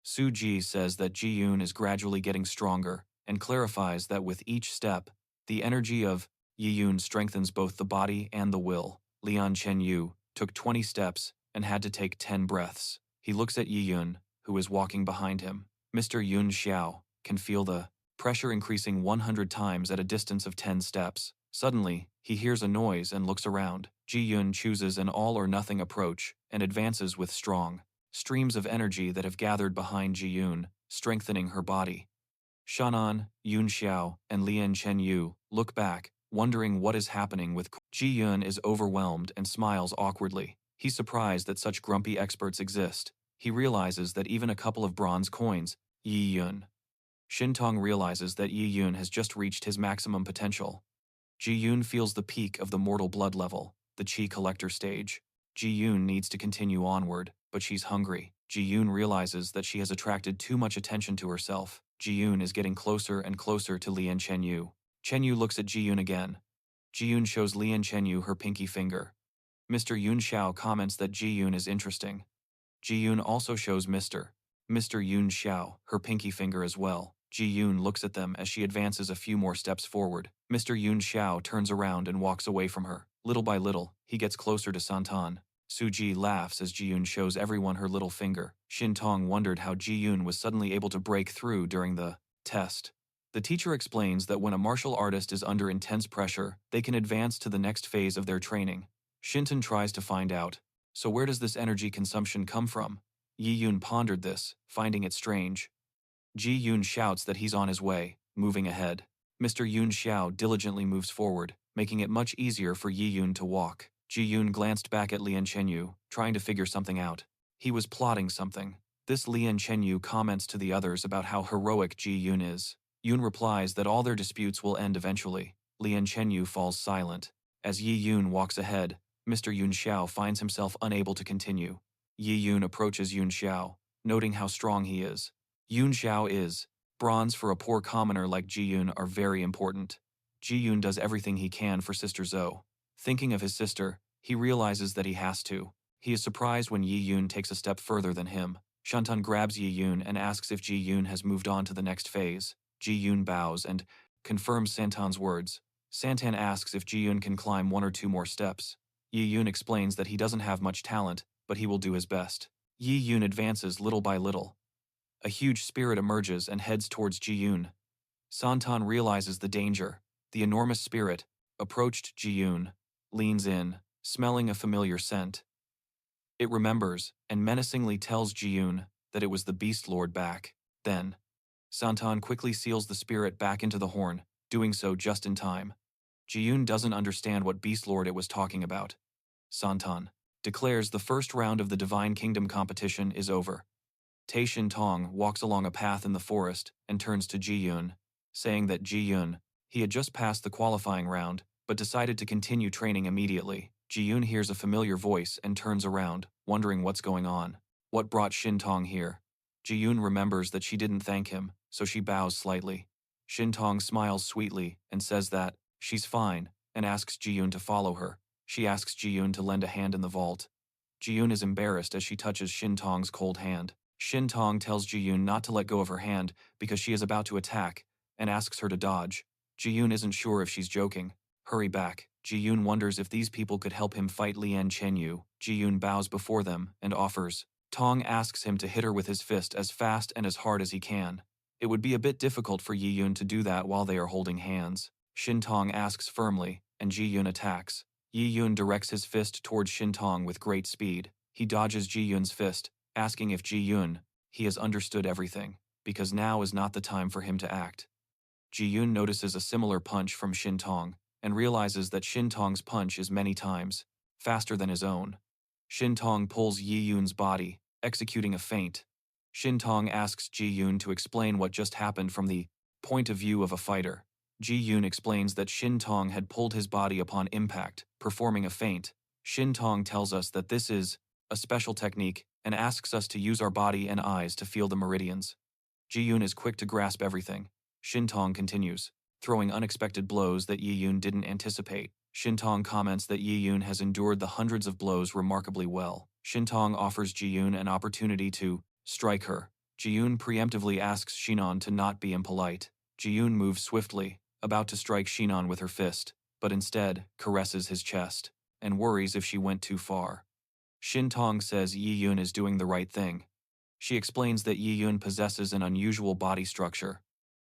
Su-ji says that Ji-yoon is gradually getting stronger, and clarifies that with each step, the energy of Yi-yoon strengthens both the body and the will. Lian Chen-yu took 20 steps and had to take 10 breaths. He looks at Yi-yoon, who is walking behind him. Mr. Yun Xiao can feel the pressure increasing 100 times at a distance of 10 steps. Suddenly, he hears a noise and looks around. Ji-yoon chooses an all-or-nothing approach and advances with strong streams of energy that have gathered behind Ji-yoon, strengthening her body. Shannon, Yun Xiao, and Lian Chen-yu look back, wondering what is happening with Ji-yoon is overwhelmed and smiles awkwardly. He's surprised that such grumpy experts exist. He realizes that even a couple of bronze coins, Yi-yoon. Shin-tong realizes that Yi-yoon has just reached his maximum potential. Ji-yoon feels the peak of the mortal blood level, the Qi collector stage. Ji-yoon needs to continue onward, but she's hungry. Ji-yoon realizes that she has attracted too much attention to herself. Ji-yoon is getting closer and closer to Lian Chen-yu. Chen-yu looks at Ji-yoon again. Ji-yoon shows Lian Chen-yu her pinky finger. Mr. Yun Xiao comments that Ji-yoon is interesting. Ji-yoon also shows Mr. Yun Xiao her pinky finger as well. Ji-yoon looks at them as she advances a few more steps forward. Mr. Yun Xiao turns around and walks away from her. Little by little, he gets closer to Santan. Su-ji laughs as Ji-yoon shows everyone her little finger. Shin-tong wondered how Ji-yoon was suddenly able to break through during the test. The teacher explains that when a martial artist is under intense pressure, they can advance to the next phase of their training. Shinton tries to find out, so where does this energy consumption come from? Yi-yoon pondered this, finding it strange. Ji-yoon shouts that he's on his way, moving ahead. Mr. Yun Xiao diligently moves forward, making it much easier for Yi-yoon to walk. Ji-yoon glanced back at Lian Chen-yu, trying to figure something out. He was plotting something. This Lian Chen-yu comments to the others about how heroic Ji-yoon is. Yoon replies that all their disputes will end eventually. Lian Chen-yu falls silent. As Yi-yoon walks ahead, Mr. Yun Xiao finds himself unable to continue. Yi-yoon approaches Yun Xiao, noting how strong he is. Yun Xiao is bronze for a poor commoner like Ji-yoon are very important. Ji-yoon does everything he can for Sister Zhou. Thinking of his sister, he realizes that he has to. He is surprised when Yi-yoon takes a step further than him. Shantan grabs Yi-yoon and asks if Ji-yoon has moved on to the next phase. Ji-yoon bows and confirms Santan's words. Santan asks if Ji-yoon can climb 1 or 2 more steps. Yi-yoon explains that he doesn't have much talent, but he will do his best. Yi-yoon advances little by little. A huge spirit emerges and heads towards Ji-yoon. Santan realizes the danger. The enormous spirit approached Ji-yoon, leans in, smelling a familiar scent. It remembers and menacingly tells Ji-yoon that it was the Beast Lord back. Then, Santan quickly seals the spirit back into the horn, doing so just in time. Ji-yoon doesn't understand what Beast Lord it was talking about. Santan declares the first round of the Divine Kingdom competition is over. Tae Shin-tong walks along a path in the forest and turns to Ji-yoon, saying that Ji-yoon, he had just passed the qualifying round, but decided to continue training immediately. Ji-yoon hears a familiar voice and turns around, wondering what's going on. What brought Shin-tong here? Ji-yoon remembers that she didn't thank him, so she bows slightly. Shin-tong smiles sweetly and says that she's fine, and asks Ji-yoon to follow her. She asks Ji-yoon to lend a hand in the vault. Ji-yoon is embarrassed as she touches Shin-tong's cold hand. Shin-tong tells Ji-yoon not to let go of her hand because she is about to attack, and asks her to dodge. Ji-yoon isn't sure if she's joking. Hurry back. Ji-yoon wonders if these people could help him fight Lian Chen-yu. Ji-yoon bows before them and offers. Tong asks him to hit her with his fist as fast and as hard as he can. It would be a bit difficult for Yi-yoon to do that while they are holding hands. Shintong asks firmly, and Ji-Yun attacks. Yi-Yun directs his fist towards Shintong with great speed. He dodges Ji-Yun's fist, asking if Ji-Yun, he has understood everything, because now is not the time for him to act. Ji-Yun notices a similar punch from Shintong, and realizes that Shintong's punch is many times faster than his own. Shintong pulls Yi-Yun's body, executing a feint. Shintong asks Ji-Yun to explain what just happened from the point of view of a fighter. Ji-Yun explains that Shintong had pulled his body upon impact, performing a feint. Shintong tells us that this is a special technique and asks us to use our body and eyes to feel the meridians. Ji-Yun is quick to grasp everything. Shintong continues, throwing unexpected blows that Yi-Yun didn't anticipate. Shintong comments that Yi-Yun has endured the hundreds of blows remarkably well. Shintong offers Ji-Yun an opportunity to strike her. Ji-Yun preemptively asks Shinon to not be impolite. Ji-Yun moves swiftly, about to strike Shinon with her fist, but instead caresses his chest, and worries if she went too far. Shintong says Yi-Yun is doing the right thing. She explains that Yi-Yun possesses an unusual body structure.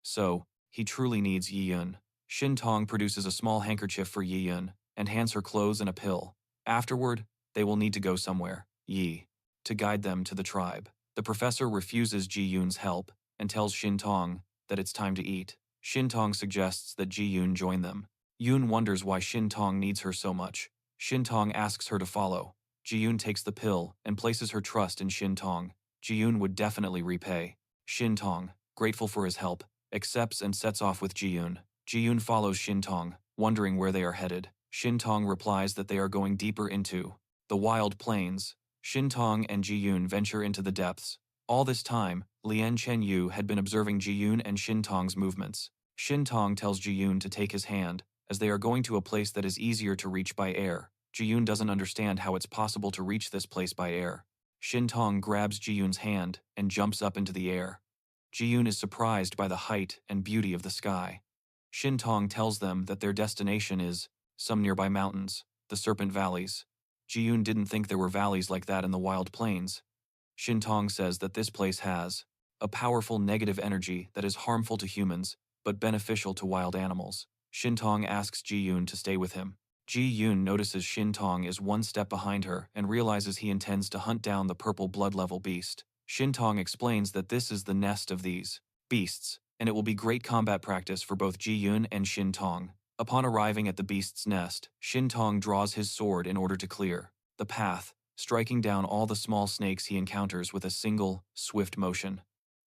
So, he truly needs Yi-Yun. Shintong produces a small handkerchief for Yi-Yun, and hands her clothes and a pill. Afterward, they will need to go somewhere, Yi, to guide them to the tribe. The professor refuses Ji-Yun's help, and tells Shintong that it's time to eat. Shintong suggests that Ji-Yun join them. Yun wonders why Shintong needs her so much. Shintong asks her to follow. Ji-Yun takes the pill and places her trust in Shintong. Ji-Yun would definitely repay. Shintong, grateful for his help, accepts and sets off with Ji-Yun. Ji-Yun follows Shintong, wondering where they are headed. Shintong replies that they are going deeper into the wild plains. Shintong and Ji-Yun venture into the depths. All this time, Lian Chenyu had been observing Ji-Yun and Shintong's movements. Shintong tells Ji-Yun to take his hand, as they are going to a place that is easier to reach by air. Ji-Yun doesn't understand how it's possible to reach this place by air. Shintong grabs Ji-Yun's hand and jumps up into the air. Ji-Yun is surprised by the height and beauty of the sky. Shintong tells them that their destination is some nearby mountains, the Serpent Valleys. Ji-Yun didn't think there were valleys like that in the wild plains. Shintong says that this place has a powerful negative energy that is harmful to humans, but beneficial to wild animals. Shintong asks Ji-Yun to stay with him. Ji-Yun notices Shintong is one step behind her and realizes he intends to hunt down the purple blood level beast. Shintong explains that this is the nest of these beasts, and it will be great combat practice for both Ji-Yun and Shintong. Upon arriving at the beast's nest, Shintong draws his sword in order to clear the path, striking down all the small snakes he encounters with a single, swift motion.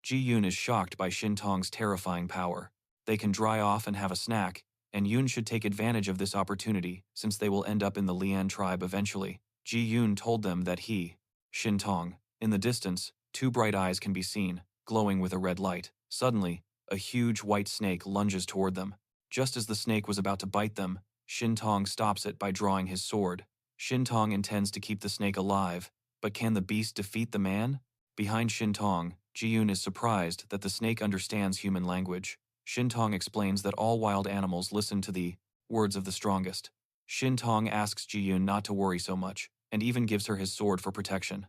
Ji-Yun is shocked by Shintong's terrifying power. They can dry off and have a snack, and Yun should take advantage of this opportunity since they will end up in the Lian tribe eventually. Ji-Yun told them that he, Shintong, in the distance, two bright eyes can be seen, glowing with a red light. Suddenly, a huge white snake lunges toward them. Just as the snake was about to bite them, Shintong stops it by drawing his sword. Shintong intends to keep the snake alive, but can the beast defeat the man? Behind Shintong, Ji-Yun is surprised that the snake understands human language. Shintong explains that all wild animals listen to the words of the strongest. Shintong asks Ji-Yun not to worry so much, and even gives her his sword for protection.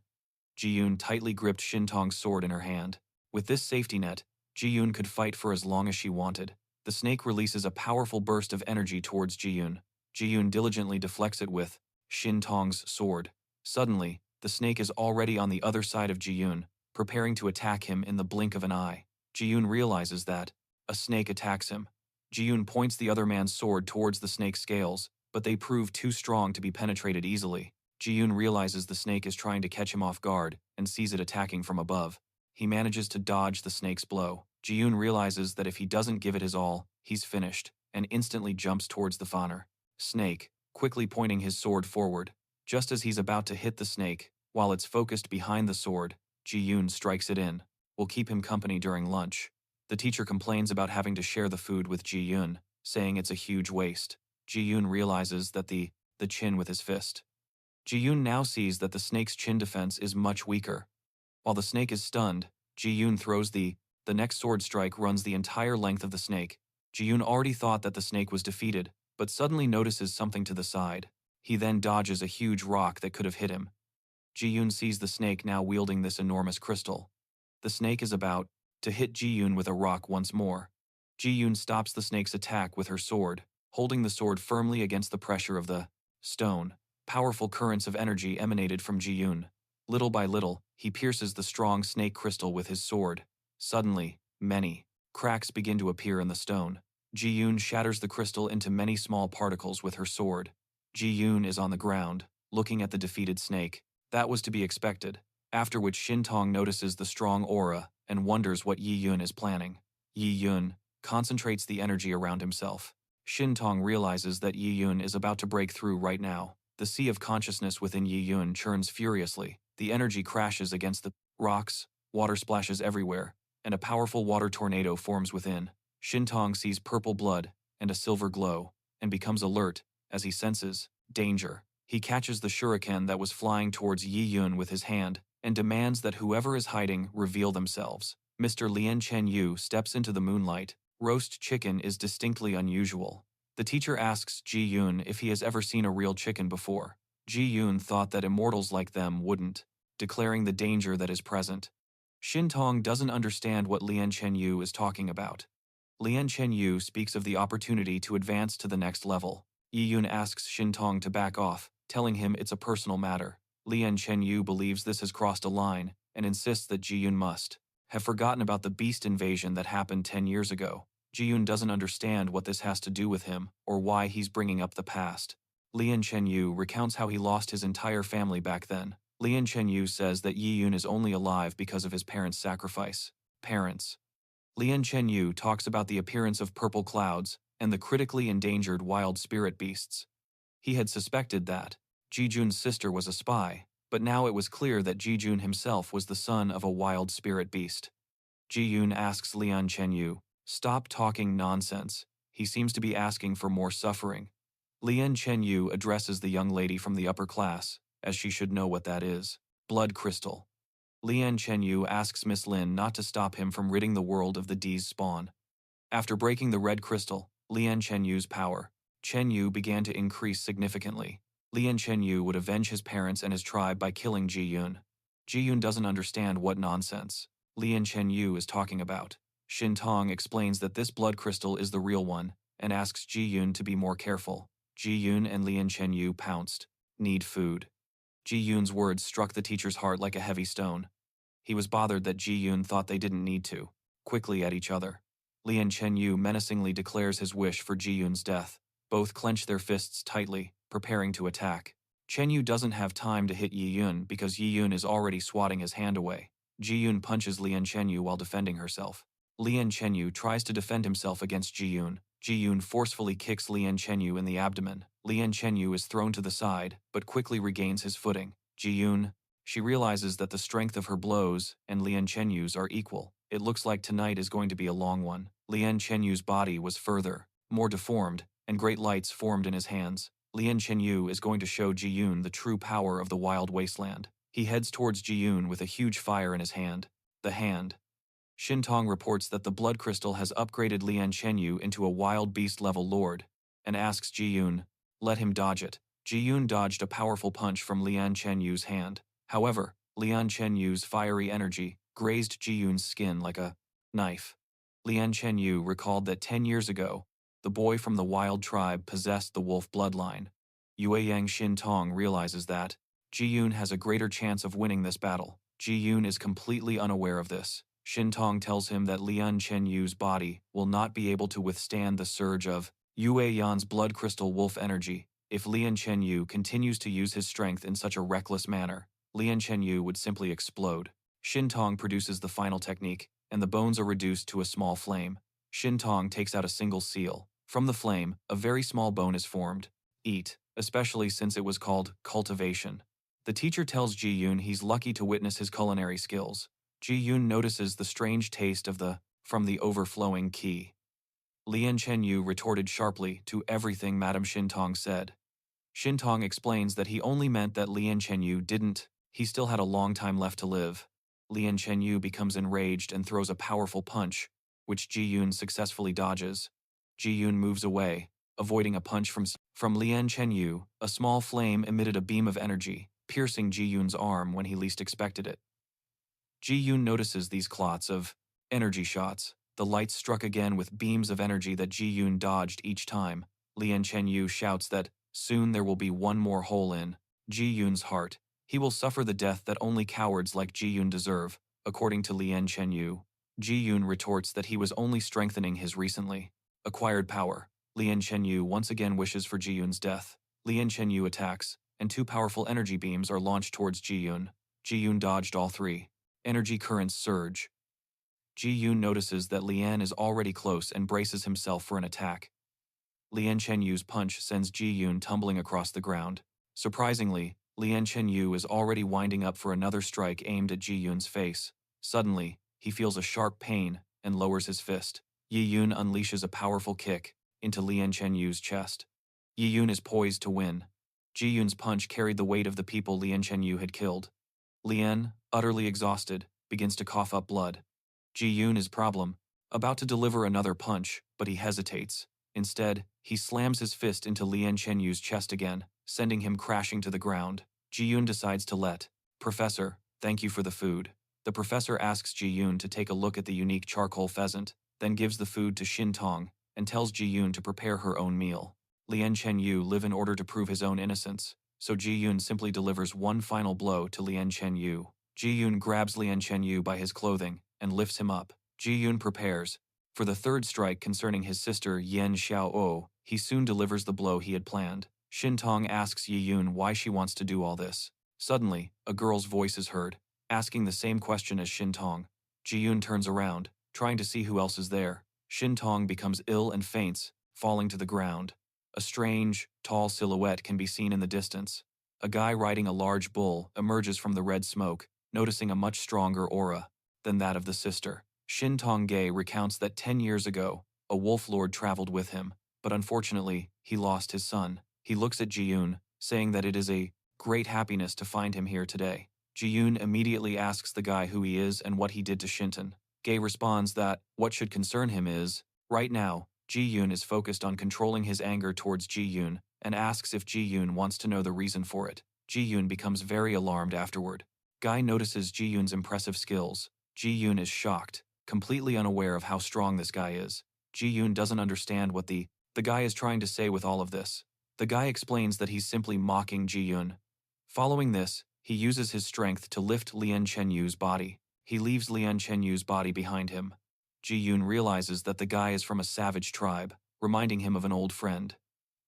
Ji-Yun tightly gripped Shintong's sword in her hand. With this safety net, Ji-Yun could fight for as long as she wanted. The snake releases a powerful burst of energy towards Ji-Yun. Ji-Yun diligently deflects it with Shintong's sword. Suddenly, the snake is already on the other side of Ji-Yun, preparing to attack him in the blink of an eye. Ji-Yun realizes that a snake attacks him. Ji-Yun points the other man's sword towards the snake's scales, but they prove too strong to be penetrated easily. Ji-Yun realizes the snake is trying to catch him off guard and sees it attacking from above. He manages to dodge the snake's blow. Ji-Yun realizes that if he doesn't give it his all, he's finished, and instantly jumps towards the faner. Snake, quickly pointing his sword forward. Just as he's about to hit the snake, while it's focused behind the sword, Ji-Yun strikes it in. Will keep him company during lunch. The teacher complains about having to share the food with Ji-Yun, saying it's a huge waste. Ji-Yun realizes that the chin with his fist. Ji-Yun now sees that the snake's chin defense is much weaker. While the snake is stunned, Ji-Yun throws the next sword strike runs the entire length of the snake. Ji-Yun already thought that the snake was defeated, but suddenly notices something to the side. He then dodges a huge rock that could have hit him. Ji-Yun sees the snake now wielding this enormous crystal. The snake is about to hit Ji-Yun with a rock once more. Ji-yoon stops the snake's attack with her sword, holding the sword firmly against the pressure of the stone. Powerful currents of energy emanated from Ji-yoon. Little by little, he pierces the strong snake crystal with his sword. Suddenly, many cracks begin to appear in the stone. Ji-yoon shatters the crystal into many small particles with her sword. Ji-yoon is on the ground, looking at the defeated snake. That was to be expected, after which Shin-tong notices the strong aura and wonders what Yi-yoon is planning. Yi-yoon concentrates the energy around himself. Shin-tong realizes that Yi-yoon is about to break through right now. The sea of consciousness within Yi-yoon churns furiously. The energy crashes against the rocks, water splashes everywhere, and a powerful water tornado forms within. Shin-tong sees purple blood and a silver glow, and becomes alert as he senses danger. He catches the shuriken that was flying towards Yi-yoon with his hand, and demands that whoever is hiding reveal themselves. Mr. Lien Chen-yu steps into the moonlight. Roast chicken is distinctly unusual. The teacher asks Ji-yoon if he has ever seen a real chicken before. Ji-yoon thought that immortals like them wouldn't, declaring the danger that is present. Shin-tong doesn't understand what Lien Chen-yu is talking about. Lien Chen-yu speaks of the opportunity to advance to the next level. Yi-yoon asks Shin-tong to back off, telling him it's a personal matter. Lien Chen-yu believes this has crossed a line, and insists that Ji-yoon must have forgotten about the beast invasion that happened 10 years ago. Ji-yoon doesn't understand what this has to do with him, or why he's bringing up the past. Lien Chen-yu recounts how he lost his entire family back then. Lien Chen-yu says that Yi-yoon is only alive because of his parents' sacrifice. Parents. Lien Chen-yu talks about the appearance of purple clouds and the critically endangered wild spirit beasts. He had suspected that Ji-jun's sister was a spy, but now it was clear that Ji-jun himself was the son of a wild spirit beast. Ji-yoon asks Lien Chen-yu, "Stop talking nonsense. He seems to be asking for more suffering." Lien Chen-yu addresses the young lady from the upper class, as she should know what that is. Blood crystal. Lien Chen-yu asks Miss Lin not to stop him from ridding the world of the D's spawn. After breaking the red crystal, Lien Chen-yu's power, Chen-yu began to increase significantly. Lien Chen-yu would avenge his parents and his tribe by killing Ji-yoon. Ji-yoon doesn't understand what nonsense Lien Chen-yu is talking about. Shin-tong explains that this blood crystal is the real one, and asks Ji-yoon to be more careful. Ji-yoon and Lien Chen-yu pounced. Need food. Ji-yoon's words struck the teacher's heart like a heavy stone. He was bothered that Ji-yoon thought they didn't need to. Quickly at each other. Lien Chen-yu menacingly declares his wish for Ji-yoon's death. Both clench their fists tightly, preparing to attack. Chen-yu doesn't have time to hit Yi-yoon because Yi-yoon is already swatting his hand away. Ji-yoon punches Lien Chen-yu while defending herself. Lien Chen-yu tries to defend himself against Ji-yoon. Ji-yoon forcefully kicks Lien Chen-yu in the abdomen. Lien Chen-yu is thrown to the side, but quickly regains his footing. Ji-yoon. She realizes that the strength of her blows and Lien Chen-yu's are equal. It looks like tonight is going to be a long one. Lien Chen-yu's body was further, more deformed, and great lights formed in his hands. Lien Chen-yu is going to show Ji-yoon the true power of the wild wasteland. He heads towards Ji-yoon with a huge fire in his hand. The hand. Shin-tong reports that the blood crystal has upgraded Lien Chen-yu into a wild beast-level lord, and asks Ji-yoon, let him dodge it. Ji-yoon dodged a powerful punch from Lien Chen-yu's hand. However, Lien Chen-yu's fiery energy grazed Ji-yoon's skin like a knife. Lien Chen-yu recalled that 10 years ago, the boy from the wild tribe possessed the wolf bloodline. Yueyang Shin-tong realizes that Ji-yoon has a greater chance of winning this battle. Ji-yoon is completely unaware of this. Shin-tong tells him that Lien Chen-yu's body will not be able to withstand the surge of Yueyan's blood crystal wolf energy. If Lien Chen-yu continues to use his strength in such a reckless manner, Lien Chen-yu would simply explode. Shin-tong produces the final technique, and the bones are reduced to a small flame. Shin-tong takes out a single seal. From the flame, a very small bone is formed. Eat, especially since it was called cultivation. The teacher tells Ji-yoon he's lucky to witness his culinary skills. Ji-yoon notices the strange taste of from the overflowing qi. Lien Chen-yu retorted sharply to everything Madame Shin-tong said. Shin-tong explains that he only meant that Lien Chen-yu didn't. He still had a long time left to live. Lien Chen-yu becomes enraged and throws a powerful punch, which Ji-yoon successfully dodges. Ji-yoon moves away, avoiding a punch from Lien Chen-yu. A small flame emitted a beam of energy, piercing Ji-yoon's arm when he least expected it. Ji-yoon notices these clots of energy shots. The lights struck again with beams of energy that Ji-yoon dodged each time. Lien Chenyu shouts that soon there will be one more hole in Ji-yoon's heart. He will suffer the death that only cowards like Ji-yoon deserve, according to Lien Chenyu. Ji-yoon retorts that he was only strengthening his recently acquired power. Lien Chenyu once again wishes for Ji-yoon's death. Lien Chenyu attacks, and two powerful energy beams are launched towards Ji-yoon. Ji-yoon dodged all three. Energy currents surge. Ji-yoon notices that Lien is already close and braces himself for an attack. Lien Chenyu's punch sends Ji-yoon tumbling across the ground. Surprisingly, Lien Chenyu is already winding up for another strike aimed at Ji-yoon's face. Suddenly, he feels a sharp pain and lowers his fist. Yi-yoon unleashes a powerful kick into Lien Chenyu's chest. Yi-yoon is poised to win. Ji-yoon's punch carried the weight of the people Lien Chenyu had killed. Lien, utterly exhausted, begins to cough up blood. Ji-yoon is about to deliver another punch, but he hesitates. Instead, he slams his fist into Lien Chenyu's chest again, sending him crashing to the ground. Ji-yoon decides to let Professor, thank you for the food. The professor asks Ji-yoon to take a look at the unique charcoal pheasant, then gives the food to Shin Tong, and tells Ji-yoon to prepare her own meal. Lien Chenyu live in order to prove his own innocence, so Ji-yoon simply delivers one final blow to Lien Chenyu. Ji-yoon grabs Lien Chenyu by his clothing and lifts him up. Ji-yoon prepares for the third strike concerning his sister Yen Xiao-o. He soon delivers the blow he had planned. Shin Tong asks Yi-yoon why she wants to do all this. Suddenly, a girl's voice is heard, asking the same question as Shin Tong. Ji-yoon turns around, trying to see who else is there. Shin Tong becomes ill and faints, falling to the ground. A strange, tall silhouette can be seen in the distance. A guy riding a large bull emerges from the red smoke, noticing a much stronger aura than that of the sister. Shin Tong-gae recounts that 10 years ago, a wolf lord traveled with him, but unfortunately, he lost his son. He looks at Ji-yoon, saying that it is a great happiness to find him here today. Ji-yoon immediately asks the guy who he is and what he did to Shinton. Gae responds that what should concern him is, right now, Ji-yoon is focused on controlling his anger towards Ji-yoon and asks if Ji-yoon wants to know the reason for it. Ji-yoon becomes very alarmed afterward. Guy notices Ji-yoon's impressive skills. Ji-yoon is shocked, completely unaware of how strong this guy is. Ji-yoon doesn't understand what the guy is trying to say with all of this. The guy explains that he's simply mocking Ji-yoon. Following this, he uses his strength to lift Lien Chenyu's body. He leaves Lien Chenyu's body behind him. Ji-yoon realizes that the guy is from a savage tribe, reminding him of an old friend.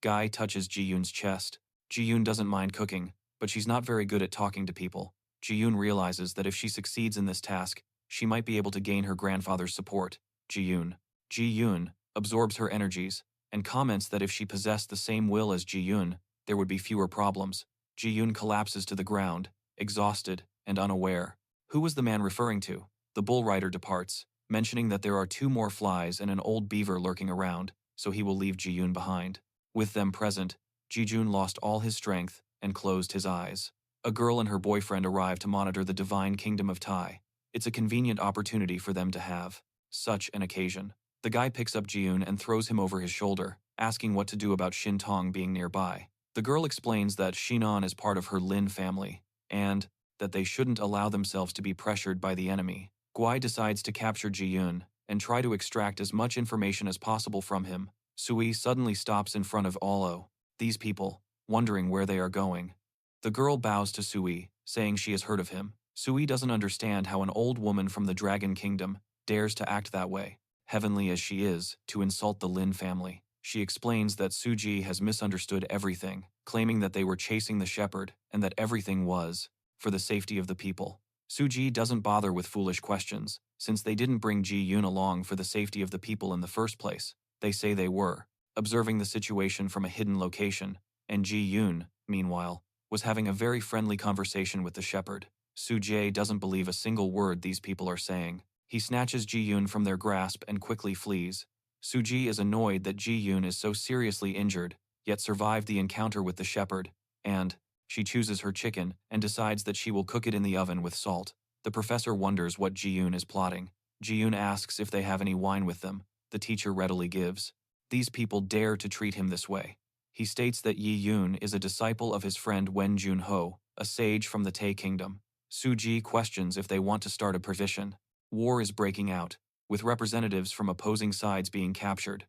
Guy touches Ji-yoon's chest. Ji-yoon doesn't mind cooking, but she's not very good at talking to people. Ji-yoon realizes that if she succeeds in this task, she might be able to gain her grandfather's support. Ji-yoon absorbs her energies, and comments that if she possessed the same will as Ji-yoon, there would be fewer problems. Ji-yoon collapses to the ground, exhausted and unaware. Who was the man referring to? The bull rider departs, mentioning that there are 2 more flies and an old beaver lurking around, so he will leave Ji-yoon behind. With them present, Ji-yoon lost all his strength and closed his eyes. A girl and her boyfriend arrive to monitor the divine kingdom of Tai. It's a convenient opportunity for them to have such an occasion. The guy picks up Ji-yoon and throws him over his shoulder, asking what to do about Shin Tong being nearby. The girl explains that Shinon is part of her Lin family, and that they shouldn't allow themselves to be pressured by the enemy. Guai decides to capture Ji-yoon and try to extract as much information as possible from him. Sui suddenly stops in front of Olo. These people, wondering where they are going. The girl bows to Sui, saying she has heard of him. Sui doesn't understand how an old woman from the Dragon Kingdom dares to act that way, heavenly as she is, to insult the Lin family. She explains that Suji has misunderstood everything, claiming that they were chasing the shepherd and that everything was for the safety of the people. Suji doesn't bother with foolish questions, since they didn't bring Ji-yoon along for the safety of the people in the first place. They say they were observing the situation from a hidden location, and Ji-yoon, meanwhile, was having a very friendly conversation with the shepherd. Suji doesn't believe a single word these people are saying. He snatches Ji-yoon from their grasp and quickly flees. Suji is annoyed that Ji-yoon is so seriously injured, yet survived the encounter with the shepherd, and she chooses her chicken and decides that she will cook it in the oven with salt. The professor wonders what Ji-yoon is plotting. Ji-yoon asks if they have any wine with them. The teacher readily gives. These people dare to treat him this way. He states that Yi-yoon is a disciple of his friend Wen Jun-ho, a sage from the Tae Kingdom. Suji questions if they want to start a partition. War is breaking out. with representatives from opposing sides being captured.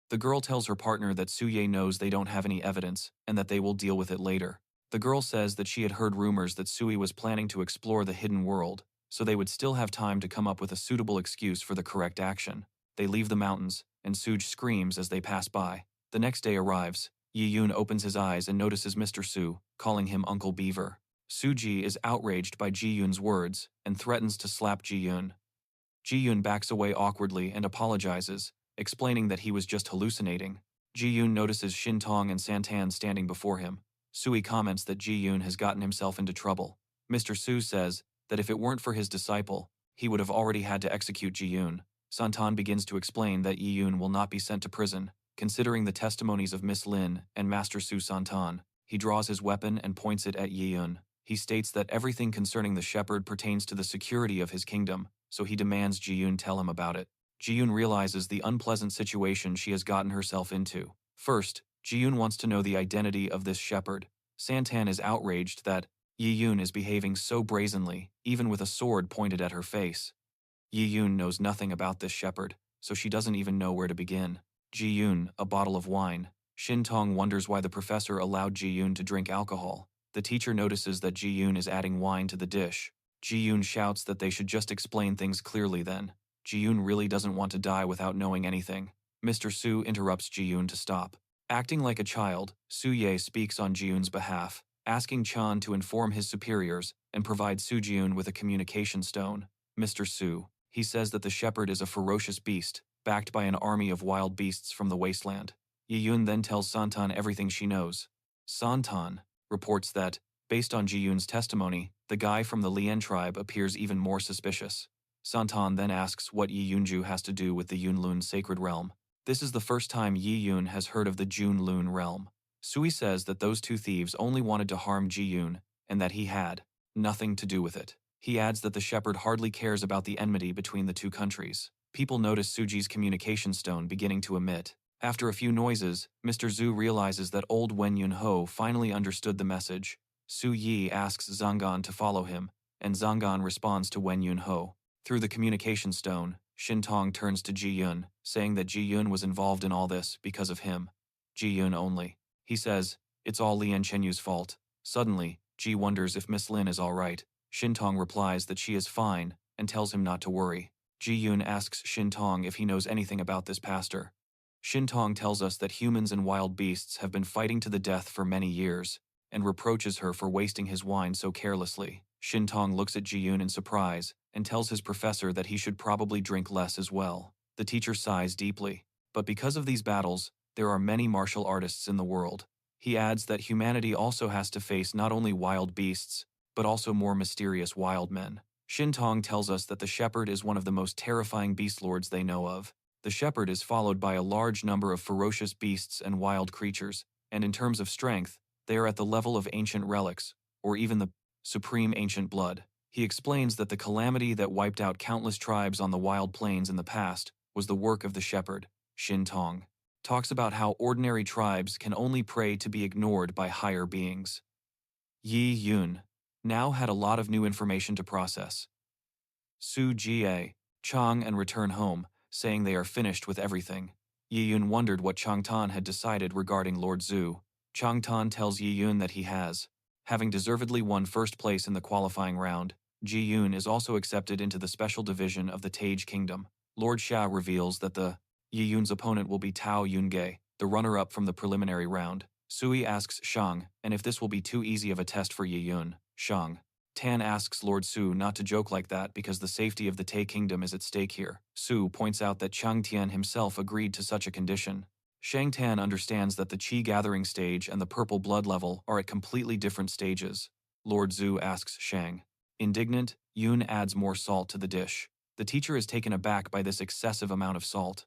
The girl tells her partner that Su-Ye knows they don't have any evidence and that they will deal with it later. The girl says that she had heard rumors that Sui was planning to explore the hidden world, so they would still have time to come up with a suitable excuse for the correct action. They leave the mountains, and Suj screams as they pass by. The next day arrives. Yi-Yun opens his eyes and notices Mr. Su, calling him Uncle Beaver. Su-Ji is outraged by Ji-Yun's words and threatens to slap Ji-Yun. Ji-Yun backs away awkwardly and apologizes, explaining that he was just hallucinating. Ji-Yun notices Shin-Tong and Santan standing before him. Sui comments that Ji-Yun has gotten himself into trouble. Mr. Su says that if it weren't for his disciple, he would have already had to execute Ji-Yun. Santan begins to explain that Yi-Yun will not be sent to prison, considering the testimonies of Miss Lin and Master Su Santan. He draws his weapon and points it at Yi-Yun. He states that everything concerning the shepherd pertains to the security of his kingdom, so he demands Ji-Yun tell him about it. Ji-Yun realizes the unpleasant situation she has gotten herself into. First, Ji-Yun wants to know the identity of this shepherd. Santan is outraged that Yi-Yun is behaving so brazenly, even with a sword pointed at her face. Yi-Yun knows nothing about this shepherd, so she doesn't even know where to begin. Ji-Yun, a bottle of wine. Shin-Tong wonders why the professor allowed Ji-Yun to drink alcohol. The teacher notices that Ji-Yun is adding wine to the dish. Ji-Yun shouts that they should just explain things clearly then. Ji-Yun really doesn't want to die without knowing anything. Mr. Su interrupts Ji-Yun to stop. Acting like a child, Su-Ye speaks on Ji-Yun's behalf, asking Chan to inform his superiors and provide Su-Ji-Yun with a communication stone. Mr. Su, he says that the shepherd is a ferocious beast, backed by an army of wild beasts from the wasteland. Yi-Yun then tells Santan everything she knows. Santan reports that, based on Ji-Yun's testimony, the guy from the Lien tribe appears even more suspicious. Santan then asks what Yi-Yunju has to do with the Yunlun sacred realm. This is the first time Yi-Yun has heard of the Junlun realm. Sui says that those two thieves only wanted to harm Ji-Yun, and that he had nothing to do with it. He adds that the shepherd hardly cares about the enmity between the two countries. People notice Suji's communication stone beginning to emit. After a few noises, Mr. Zhu realizes that old Wen Yun-ho finally understood the message. Su Yi asks Zangan to follow him, and Zangan responds to Wen Yun-ho. Through the communication stone, Shin-Tong turns to Ji-Yun, saying that Ji-Yun was involved in all this because of him. Ji-Yun only. He says, it's all Lian Chenyu's fault. Suddenly, Ji wonders if Miss Lin is alright. Shin-Tong replies that she is fine, and tells him not to worry. Ji-Yun asks Shin-Tong if he knows anything about this pastor. Shin-Tong tells us that humans and wild beasts have been fighting to the death for many years, and reproaches her for wasting his wine so carelessly. Shin-Tong looks at Ji-Yun in surprise, and tells his professor that he should probably drink less as well. The teacher sighs deeply. But because of these battles, there are many martial artists in the world. He adds that humanity also has to face not only wild beasts, but also more mysterious wild men. Shin-Tong tells us that the shepherd is one of the most terrifying beast lords they know of. The shepherd is followed by a large number of ferocious beasts and wild creatures, and in terms of strength, they are at the level of ancient relics, or even the supreme ancient blood. He explains that the calamity that wiped out countless tribes on the wild plains in the past was the work of the shepherd. Shin-Tong talks about how ordinary tribes can only pray to be ignored by higher beings. Yi-Yun now had a lot of new information to process. Su-Jie, Chang and return home, saying they are finished with everything. Yi-Yun wondered what Changtan had decided regarding Lord Zhu. Changtan tells Yi-Yun that he has, having deservedly won first place in the qualifying round. Ji-Yun is also accepted into the special division of the Tage Kingdom. Lord Xia reveals that the Yi-Yun's opponent will be Tao Yunge, the runner-up from the preliminary round. Sui asks Shang, and if this will be too easy of a test for Yi-Yun. Shang Tan asks Lord Su not to joke like that because the safety of the Tai Kingdom is at stake here. Su points out that Chang Tian himself agreed to such a condition. Shang Tan understands that the Qi gathering stage and the purple blood level are at completely different stages. Lord Zhu asks Shang. Indignant, Yun adds more salt to the dish. The teacher is taken aback by this excessive amount of salt.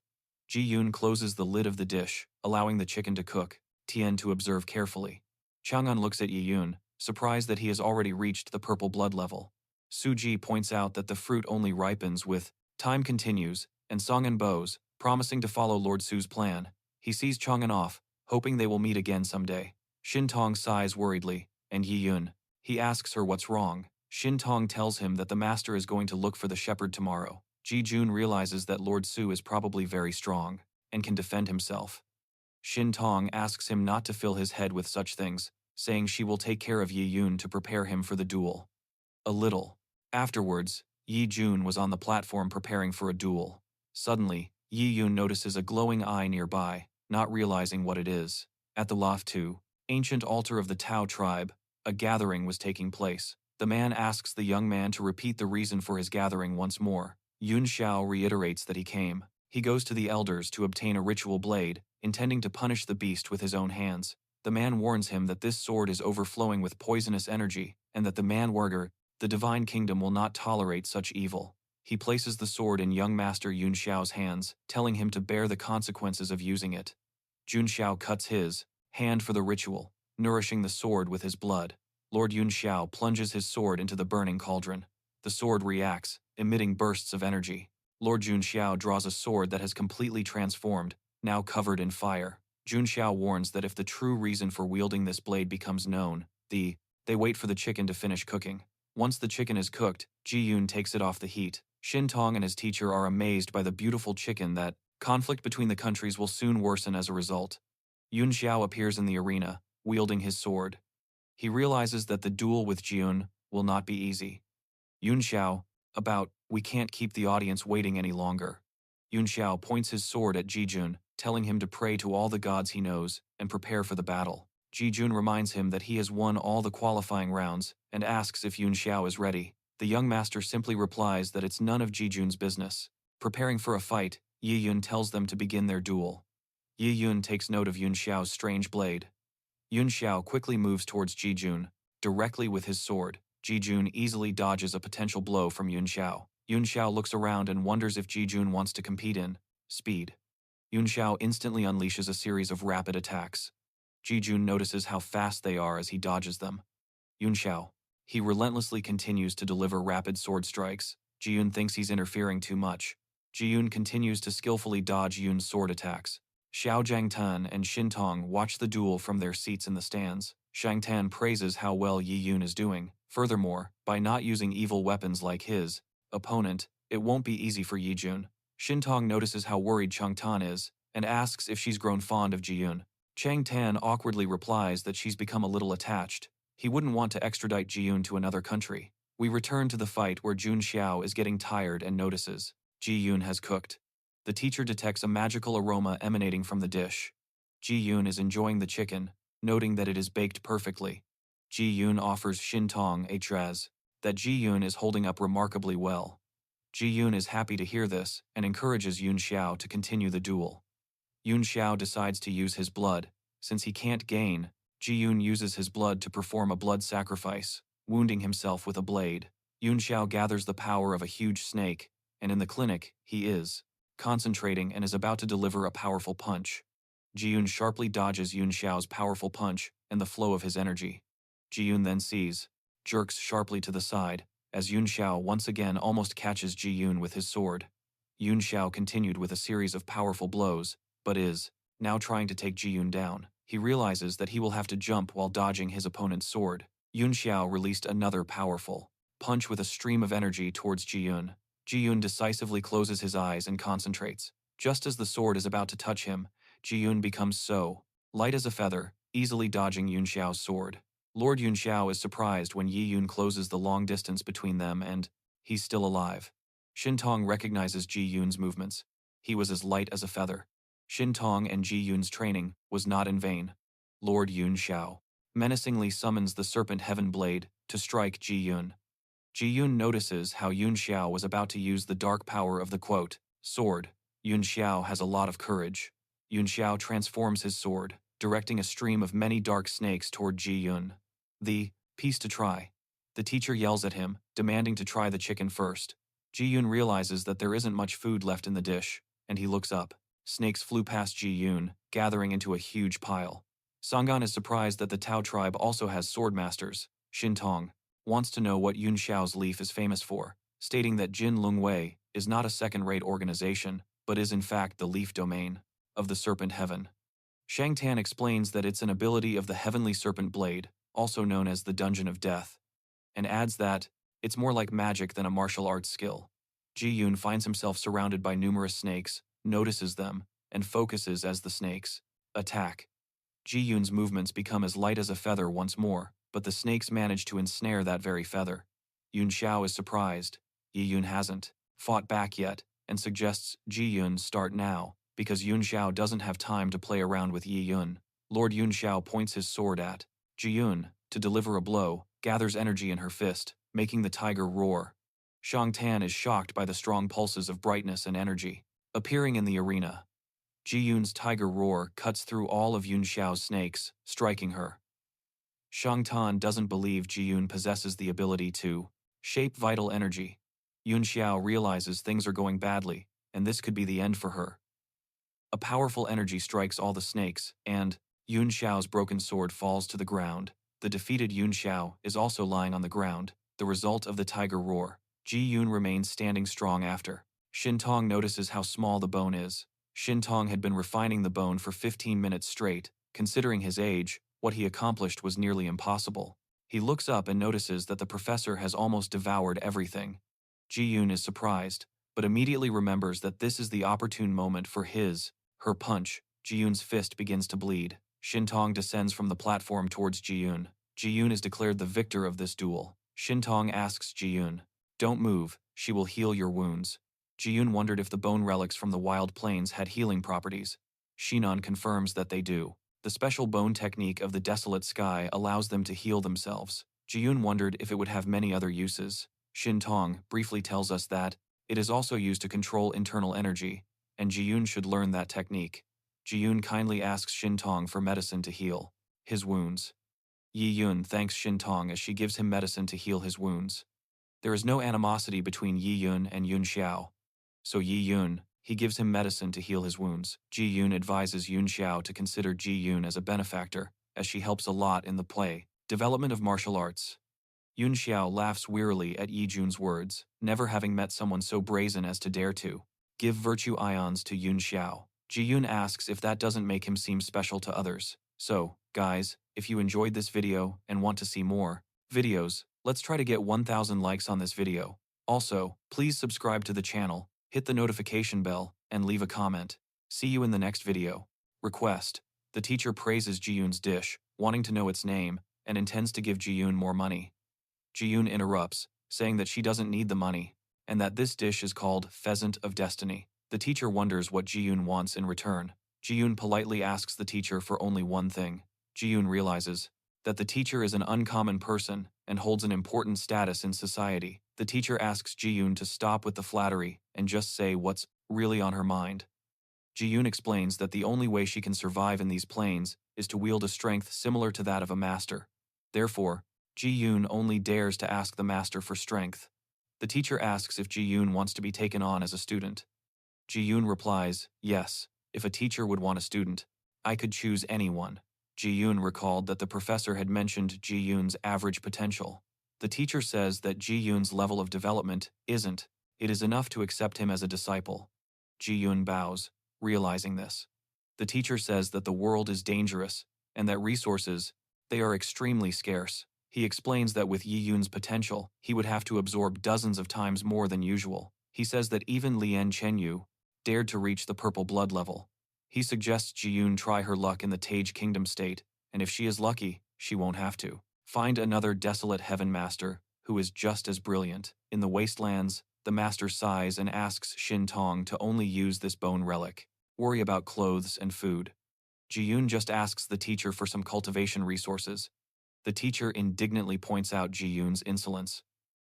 Ji-Yun closes the lid of the dish, allowing the chicken to cook. Tian to observe carefully. Chang'an looks at Yi-Yun, surprised that he has already reached the purple blood level. Su-Ji points out that the fruit only ripens with time continues, and Song'an bows, promising to follow Lord Su's plan. He sees Chang'an off, hoping they will meet again someday. Shin-Tong sighs worriedly, and Yi-Yun. He asks her what's wrong. Shin-Tong tells him that the master is going to look for the shepherd tomorrow. Ji-jun realizes that Lord Su is probably very strong and can defend himself. Shin Tong asks him not to fill his head with such things, saying she will take care of Yi-yun to prepare him for the duel. A little afterwards, Yi-jun was on the platform preparing for a duel. Suddenly, Yi-yun notices a glowing eye nearby, not realizing what it is. At the loft 2, ancient altar of the Tao tribe, a gathering was taking place. The man asks the young man to repeat the reason for his gathering once more. Yun Xiao reiterates that he came. He goes to the elders to obtain a ritual blade, intending to punish the beast with his own hands. The man warns him that this sword is overflowing with poisonous energy, and that the Manhwa, the divine kingdom, will not tolerate such evil. He places the sword in young master Yun Xiao's hands, telling him to bear the consequences of using it. Yun Xiao cuts his hand for the ritual, nourishing the sword with his blood. Lord Yun Xiao plunges his sword into the burning cauldron. The sword reacts, emitting bursts of energy. Lord Yun Xiao draws a sword that has completely transformed, now covered in fire. Yun Xiao warns that if the true reason for wielding this blade becomes known, they wait for the chicken to finish cooking. Once the chicken is cooked, Ji-yun takes it off the heat. Shin Tong and his teacher are amazed by the beautiful chicken that conflict between the countries will soon worsen as a result. Yun Xiao appears in the arena, wielding his sword. He realizes that the duel with Ji-yun will not be easy. Yun Xiao, we can't keep the audience waiting any longer. Yun Xiao points his sword at Ji-jun, telling him to pray to all the gods he knows and prepare for the battle. Ji-jun reminds him that he has won all the qualifying rounds and asks if Yun Xiao is ready. The young master simply replies that it's none of Ji-jun's business. Preparing for a fight, Yi-yun tells them to begin their duel. Yi-yun takes note of Yun Xiao's strange blade. Yun Xiao quickly moves towards Ji-jun, directly with his sword. Ji-jun easily dodges a potential blow from Yun Xiao. Yun Xiao looks around and wonders if Ji-jun wants to compete in speed. Yun Xiao instantly unleashes a series of rapid attacks. Ji-jun notices how fast they are as he dodges them. Yun Xiao. He relentlessly continues to deliver rapid sword strikes. Ji-yun thinks he's interfering too much. Ji-yun continues to skillfully dodge Yun's sword attacks. Xiao Jiangtan and Shin Tong watch the duel from their seats in the stands. Xiangtan praises how well Yi-yun is doing. Furthermore, by not using evil weapons like his opponent, it won't be easy for Yi-jun. Shin Tong notices how worried Changtan is, and asks if she's grown fond of Ji-yun. Changtan awkwardly replies that she's become a little attached. He wouldn't want to extradite Ji-yun to another country. We return to the fight where Yun Xiao is getting tired and notices Ji-yun has cooked. The teacher detects a magical aroma emanating from the dish. Ji-yun is enjoying the chicken, noting that it is baked perfectly. Ji-yun offers Shin Tong a traz that Ji-yun is holding up remarkably well. Ji-yun is happy to hear this and encourages Yun Xiao to continue the duel. Yun Xiao decides to use his blood. Since he can't gain, Ji-yun uses his blood to perform a blood sacrifice, wounding himself with a blade. Yun Xiao gathers the power of a huge snake, and in the clinic, he is concentrating and is about to deliver a powerful punch. Ji-yun sharply dodges Yun Xiao's powerful punch and the flow of his energy. Ji-yun then jerks sharply to the side, as Yun Xiao once again almost catches Ji-yun with his sword. Yun Xiao continued with a series of powerful blows, but is now trying to take Ji-yun down. He realizes that he will have to jump while dodging his opponent's sword. Yun Xiao released another powerful punch with a stream of energy towards Ji-yun. Ji-yun decisively closes his eyes and concentrates. Just as the sword is about to touch him, Ji-yun becomes so light as a feather, easily dodging Yun Xiao's sword. Lord Yun Xiao is surprised when Yi-yun closes the long distance between them and he's still alive. Shin Tong recognizes Ji-yun's movements. He was as light as a feather. Shin Tong and Ji-yun's training was not in vain. Lord Yun Xiao menacingly summons the Serpent Heaven Blade to strike Ji-yun. Ji-yun notices how Yun Xiao was about to use the dark power of the sword. Yun Xiao has a lot of courage. Yun Xiao transforms his sword, directing a stream of many dark snakes toward Ji-yun. The piece to try. The teacher yells at him, demanding to try the chicken first. Ji-yun realizes that there isn't much food left in the dish, and he looks up. Snakes flew past Ji-yun, gathering into a huge pile. Sanghan is surprised that the Tao tribe also has sword masters. Shin Tong wants to know what Yun Xiao's leaf is famous for, stating that Jin Lungwei is not a second-rate organization, but is in fact the leaf domain of the Serpent Heaven. Shang Tan explains that it's an ability of the Heavenly Serpent Blade, also known as the Dungeon of Death, and adds that it's more like magic than a martial arts skill. Ji-yoon finds himself surrounded by numerous snakes, notices them, and focuses as the snakes attack. Ji-yoon's movements become as light as a feather once more, but the snakes manage to ensnare that very feather. Yoon Xiao is surprised. Yi-yoon hasn't fought back yet, and suggests Ji-yoon start now, because Yoon Xiao doesn't have time to play around with Yi-yoon. Lord Yoon Xiao points his sword at Ji-yoon to deliver a blow, gathers energy in her fist, making the tiger roar. Shang Tan is shocked by the strong pulses of brightness and energy appearing in the arena. Ji-yoon's tiger roar cuts through all of Yoon Xiao's snakes, striking her. Shang Tan doesn't believe Ji-yoon possesses the ability to shape vital energy. Yoon Xiao realizes things are going badly, and this could be the end for her. A powerful energy strikes all the snakes, and Yoon Xiao's broken sword falls to the ground. The defeated Yoon Xiao is also lying on the ground, the result of the tiger roar. Ji-yoon remains standing strong after. Shin Tong notices how small the bone is. Shin Tong had been refining the bone for 15 minutes straight. Considering his age, what he accomplished was nearly impossible. He looks up and notices that the professor has almost devoured everything. Ji-yoon is surprised, but immediately remembers that this is the opportune moment for her punch. Ji-yoon's fist begins to bleed. Shin Tong descends from the platform towards Ji-yoon. Ji-yoon is declared the victor of this duel. Shin Tong asks Ji-yoon, "Don't move, she will heal your wounds." Ji-yoon wondered if the bone relics from the Wild Plains had healing properties. Shinon confirms that they do. The special bone technique of the Desolate Sky allows them to heal themselves. Ji-yoon wondered if it would have many other uses. Shin Tong briefly tells us that it is also used to control internal energy, and Ji-yoon should learn that technique. Ji-yoon kindly asks Shin Tong for medicine to heal his wounds. Yi-yoon thanks Shin Tong as she gives him medicine to heal his wounds. There is no animosity between Yi-yoon and Yoon Xiao. So Yi-yoon, he gives him medicine to heal his wounds. Ji-yoon advises Yoon Xiao to consider Ji-yoon as a benefactor, as she helps a lot in the play development of martial arts. Yoon Xiao laughs wearily at Yi-joon's words, never having met someone so brazen as to dare to give virtue ions to Yoon Xiao. Ji-yoon asks if that doesn't make him seem special to others. So, guys, if you enjoyed this video and want to see more videos, let's try to get 1,000 likes on this video. Also, please subscribe to the channel, hit the notification bell, and leave a comment. See you in the next video. Request. The teacher praises Ji-yoon's dish, wanting to know its name, and intends to give Ji-yoon more money. Ji-yoon interrupts, saying that she doesn't need the money, and that this dish is called Pheasant of Destiny. The teacher wonders what Ji-yoon wants in return. Ji-yoon politely asks the teacher for only one thing. Ji-yoon realizes that the teacher is an uncommon person and holds an important status in society. The teacher asks Ji-yoon to stop with the flattery and just say what's really on her mind. Ji-yoon explains that the only way she can survive in these planes is to wield a strength similar to that of a master. Therefore, Ji-yoon only dares to ask the master for strength. The teacher asks if Ji-yoon wants to be taken on as a student. Ji-yoon replies, "Yes, if a teacher would want a student, I could choose anyone." Ji-yoon recalled that the professor had mentioned Ji-yoon's average potential. The teacher says that Ji-yoon's level of development isn't. It is enough to accept him as a disciple. Ji-yoon bows, realizing this. The teacher says that the world is dangerous, and that resources, they are extremely scarce. He explains that with Yi-yoon's potential, he would have to absorb dozens of times more than usual. He says that even Lien Chenyu dared to reach the purple blood level. He suggests Ji-yoon try her luck in the Tage Kingdom state, and if she is lucky, she won't have to find another desolate heaven master who is just as brilliant. In the wastelands, the master sighs and asks Shin Tong to only use this bone relic. Worry about clothes and food. Ji-yoon just asks the teacher for some cultivation resources. The teacher indignantly points out Ji-yoon's insolence.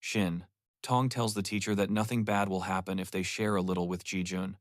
Shin Tong tells the teacher that nothing bad will happen if they share a little with Ji-joon.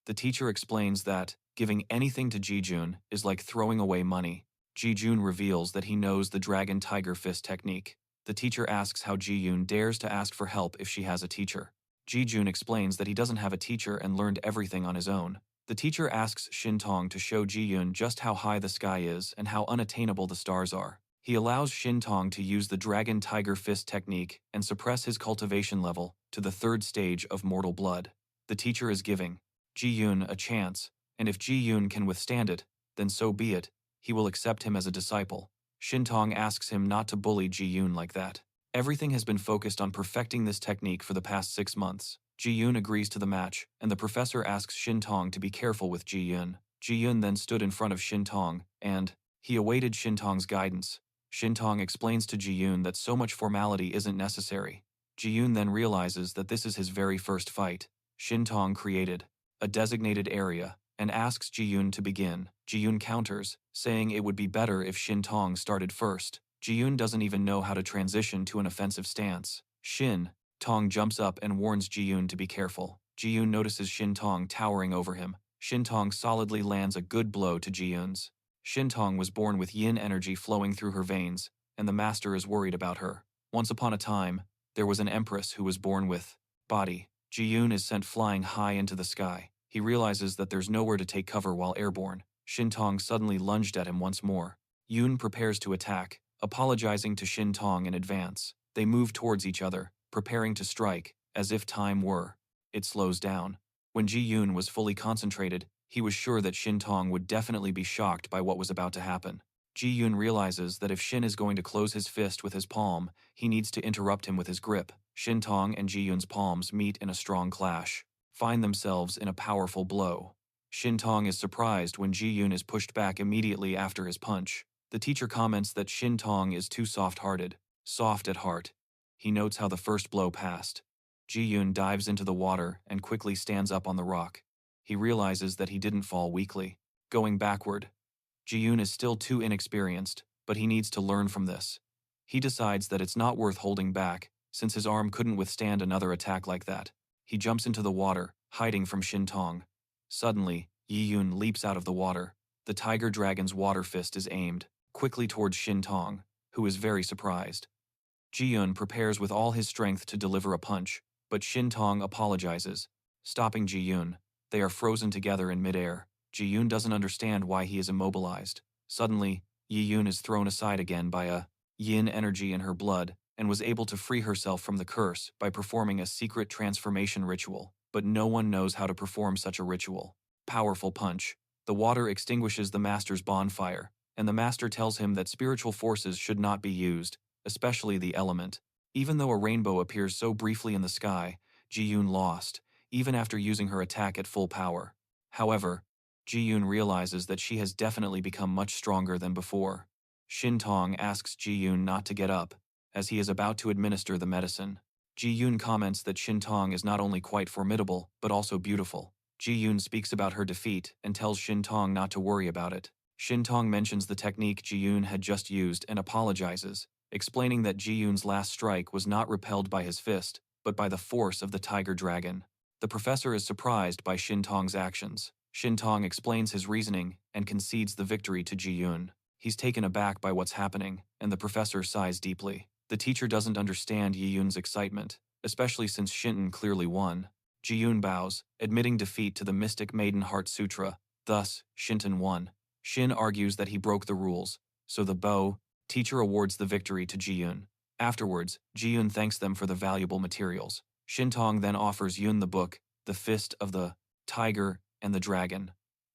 The teacher explains that giving anything to Ji-joon is like throwing away money. Ji-joon reveals that he knows the Dragon Tiger Fist technique. The teacher asks how Ji-yoon dares to ask for help if she has a teacher. Ji-joon explains that he doesn't have a teacher and learned everything on his own. The teacher asks Shin Tong to show Ji-yoon just how high the sky is and how unattainable the stars are. He allows Shin Tong to use the Dragon Tiger Fist technique and suppress his cultivation level to the 3rd stage of mortal blood. The teacher is giving Ji-yoon a chance, and if Ji-yoon can withstand it, then so be it. He will accept him as a disciple. Shin Tong asks him not to bully Ji-yoon like that. Everything has been focused on perfecting this technique for the past 6 months. Ji-yoon agrees to the match, and the professor asks Shin-tong to be careful with Ji-yoon. Ji-yoon then stood in front of Shin-tong, and he awaited Shin-tong's guidance. Shin-tong explains to Ji-yoon that so much formality isn't necessary. Ji-yoon then realizes that this is his very first fight. Shin-tong created a designated area and asks Ji-yoon to begin. Ji-yoon counters, saying it would be better if Shin-tong started first. Ji-yoon doesn't even know how to transition to an offensive stance. Shin-tong jumps up and warns Ji-yoon to be careful. Ji-yoon notices Shin-tong towering over him. Shin-tong solidly lands a good blow to Ji-yoon's. Shin-tong was born with yin energy flowing through her veins, and the master is worried about her. Once upon a time, there was an empress who was born with body. Ji-yoon is sent flying high into the sky. He realizes that there's nowhere to take cover while airborne. Shin-tong suddenly lunged at him once more. Yoon prepares to attack, apologizing to Shin-tong in advance. They move towards each other, preparing to strike, as if time were. It slows down. When Ji-yoon was fully concentrated, he was sure that Shin-tong would definitely be shocked by what was about to happen. Ji-yoon realizes that if Shin is going to close his fist with his palm, he needs to interrupt him with his grip. Shin-tong and Ji-yoon's palms meet in a strong clash, find themselves in a powerful blow. Shin-tong is surprised when Ji-yoon is pushed back immediately after his punch. The teacher comments that Shin-tong is too soft-hearted, soft at heart. He notes how the first blow passed. Ji-yoon dives into the water and quickly stands up on the rock. He realizes that he didn't fall weakly. Going backward, Ji-yoon is still too inexperienced, but he needs to learn from this. He decides that it's not worth holding back, since his arm couldn't withstand another attack like that. He jumps into the water, hiding from Shin-tong. Suddenly, Ji-yoon leaps out of the water. The tiger dragon's water fist is aimed quickly towards Shin-tong, who is very surprised. Ji-yoon prepares with all his strength to deliver a punch, but Shin-tong apologizes, stopping Ji-yoon. They are frozen together in midair. Ji-yoon doesn't understand why he is immobilized. Suddenly, Ji-yoon is thrown aside again by a yin energy in her blood and was able to free herself from the curse by performing a secret transformation ritual, but no one knows how to perform such a ritual. Powerful punch. The water extinguishes the master's bonfire, and the master tells him that spiritual forces should not be used, especially the element. Even though a rainbow appears so briefly in the sky, Ji-yoon lost, even after using her attack at full power. However, Ji-yoon realizes that she has definitely become much stronger than before. Shin-tong asks Ji-yoon not to get up, as he is about to administer the medicine. Ji-yoon comments that Shin-tong is not only quite formidable, but also beautiful. Ji-yoon speaks about her defeat and tells Shin-tong not to worry about it. Shin-tong mentions the technique Ji-yoon had just used and apologizes, explaining that Ji-yoon's last strike was not repelled by his fist, but by the force of the tiger dragon. The professor is surprised by Shin-tong's actions. Shin-tong explains his reasoning and concedes the victory to Ji-yoon. He's taken aback by what's happening, and the professor sighs deeply. The teacher doesn't understand Ji-yoon's excitement, especially since Shin clearly won. Ji-yoon bows, admitting defeat to the Mystic Maiden Heart Sutra. Thus, Shin won. Shin argues that he broke the rules, so the teacher awards the victory to Ji-yoon. Afterwards, Ji-yoon thanks them for the valuable materials. Shin-tong then offers Yoon the book, The Fist of the Tiger and the Dragon.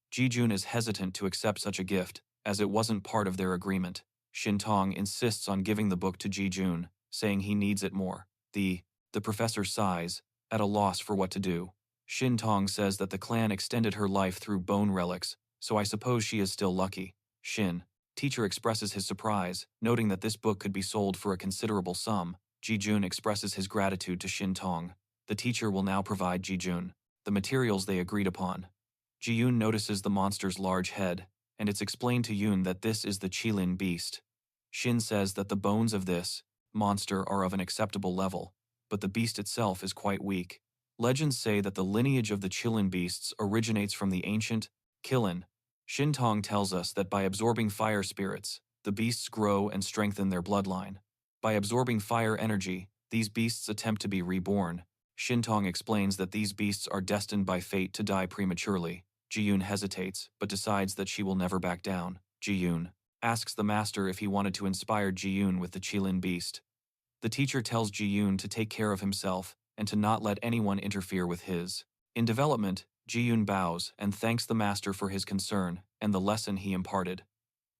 Ji-yoon is hesitant to accept such a gift, as it wasn't part of their agreement. Shin-tong insists on giving the book to Ji-yoon, saying he needs it more. The professor sighs, at a loss for what to do. Shin-tong says that the clan extended her life through bone relics, so I suppose she is still lucky. Teacher expresses his surprise, noting that this book could be sold for a considerable sum. Ji-yoon expresses his gratitude to Shin-tong. The teacher will now provide Ji-yoon the materials they agreed upon. Ji-yoon notices the monster's large head, and it's explained to Yoon that this is the Qilin beast. Shin says that the bones of this monster are of an acceptable level, but the beast itself is quite weak. Legends say that the lineage of the Qilin beasts originates from the ancient Qilin. Shin-tong tells us that by absorbing fire spirits, the beasts grow and strengthen their bloodline. By absorbing fire energy, these beasts attempt to be reborn. Shin-tong explains that these beasts are destined by fate to die prematurely. Ji-yoon hesitates, but decides that she will never back down. Ji-yoon asks the master if he wanted to inspire Ji-yoon with the Qilin beast. The teacher tells Ji-yoon to take care of himself and to not let anyone interfere with his. In development, Ji-yoon bows and thanks the master for his concern and the lesson he imparted.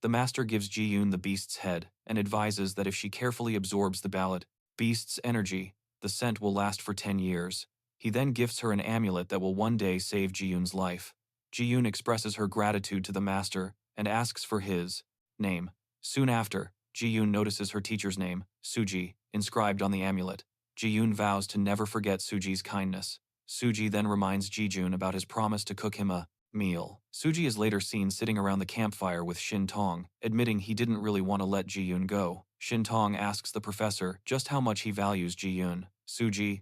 The master gives Ji-yoon the beast's head and advises that if she carefully absorbs the beast's energy, the scent will last for 10 years. He then gifts her an amulet that will one day save Ji-yoon's life. Ji-yoon expresses her gratitude to the master and asks for his name. Soon after, Ji-yoon notices her teacher's name, Suji, inscribed on the amulet. Ji-yoon vows to never forget Suji's kindness. Suji then reminds Ji-joon about his promise to cook him a meal. Suji is later seen sitting around the campfire with Shin Tong, admitting he didn't really want to let Ji-yoon go. Shin Tong asks the professor just how much he values Ji-yoon. Suji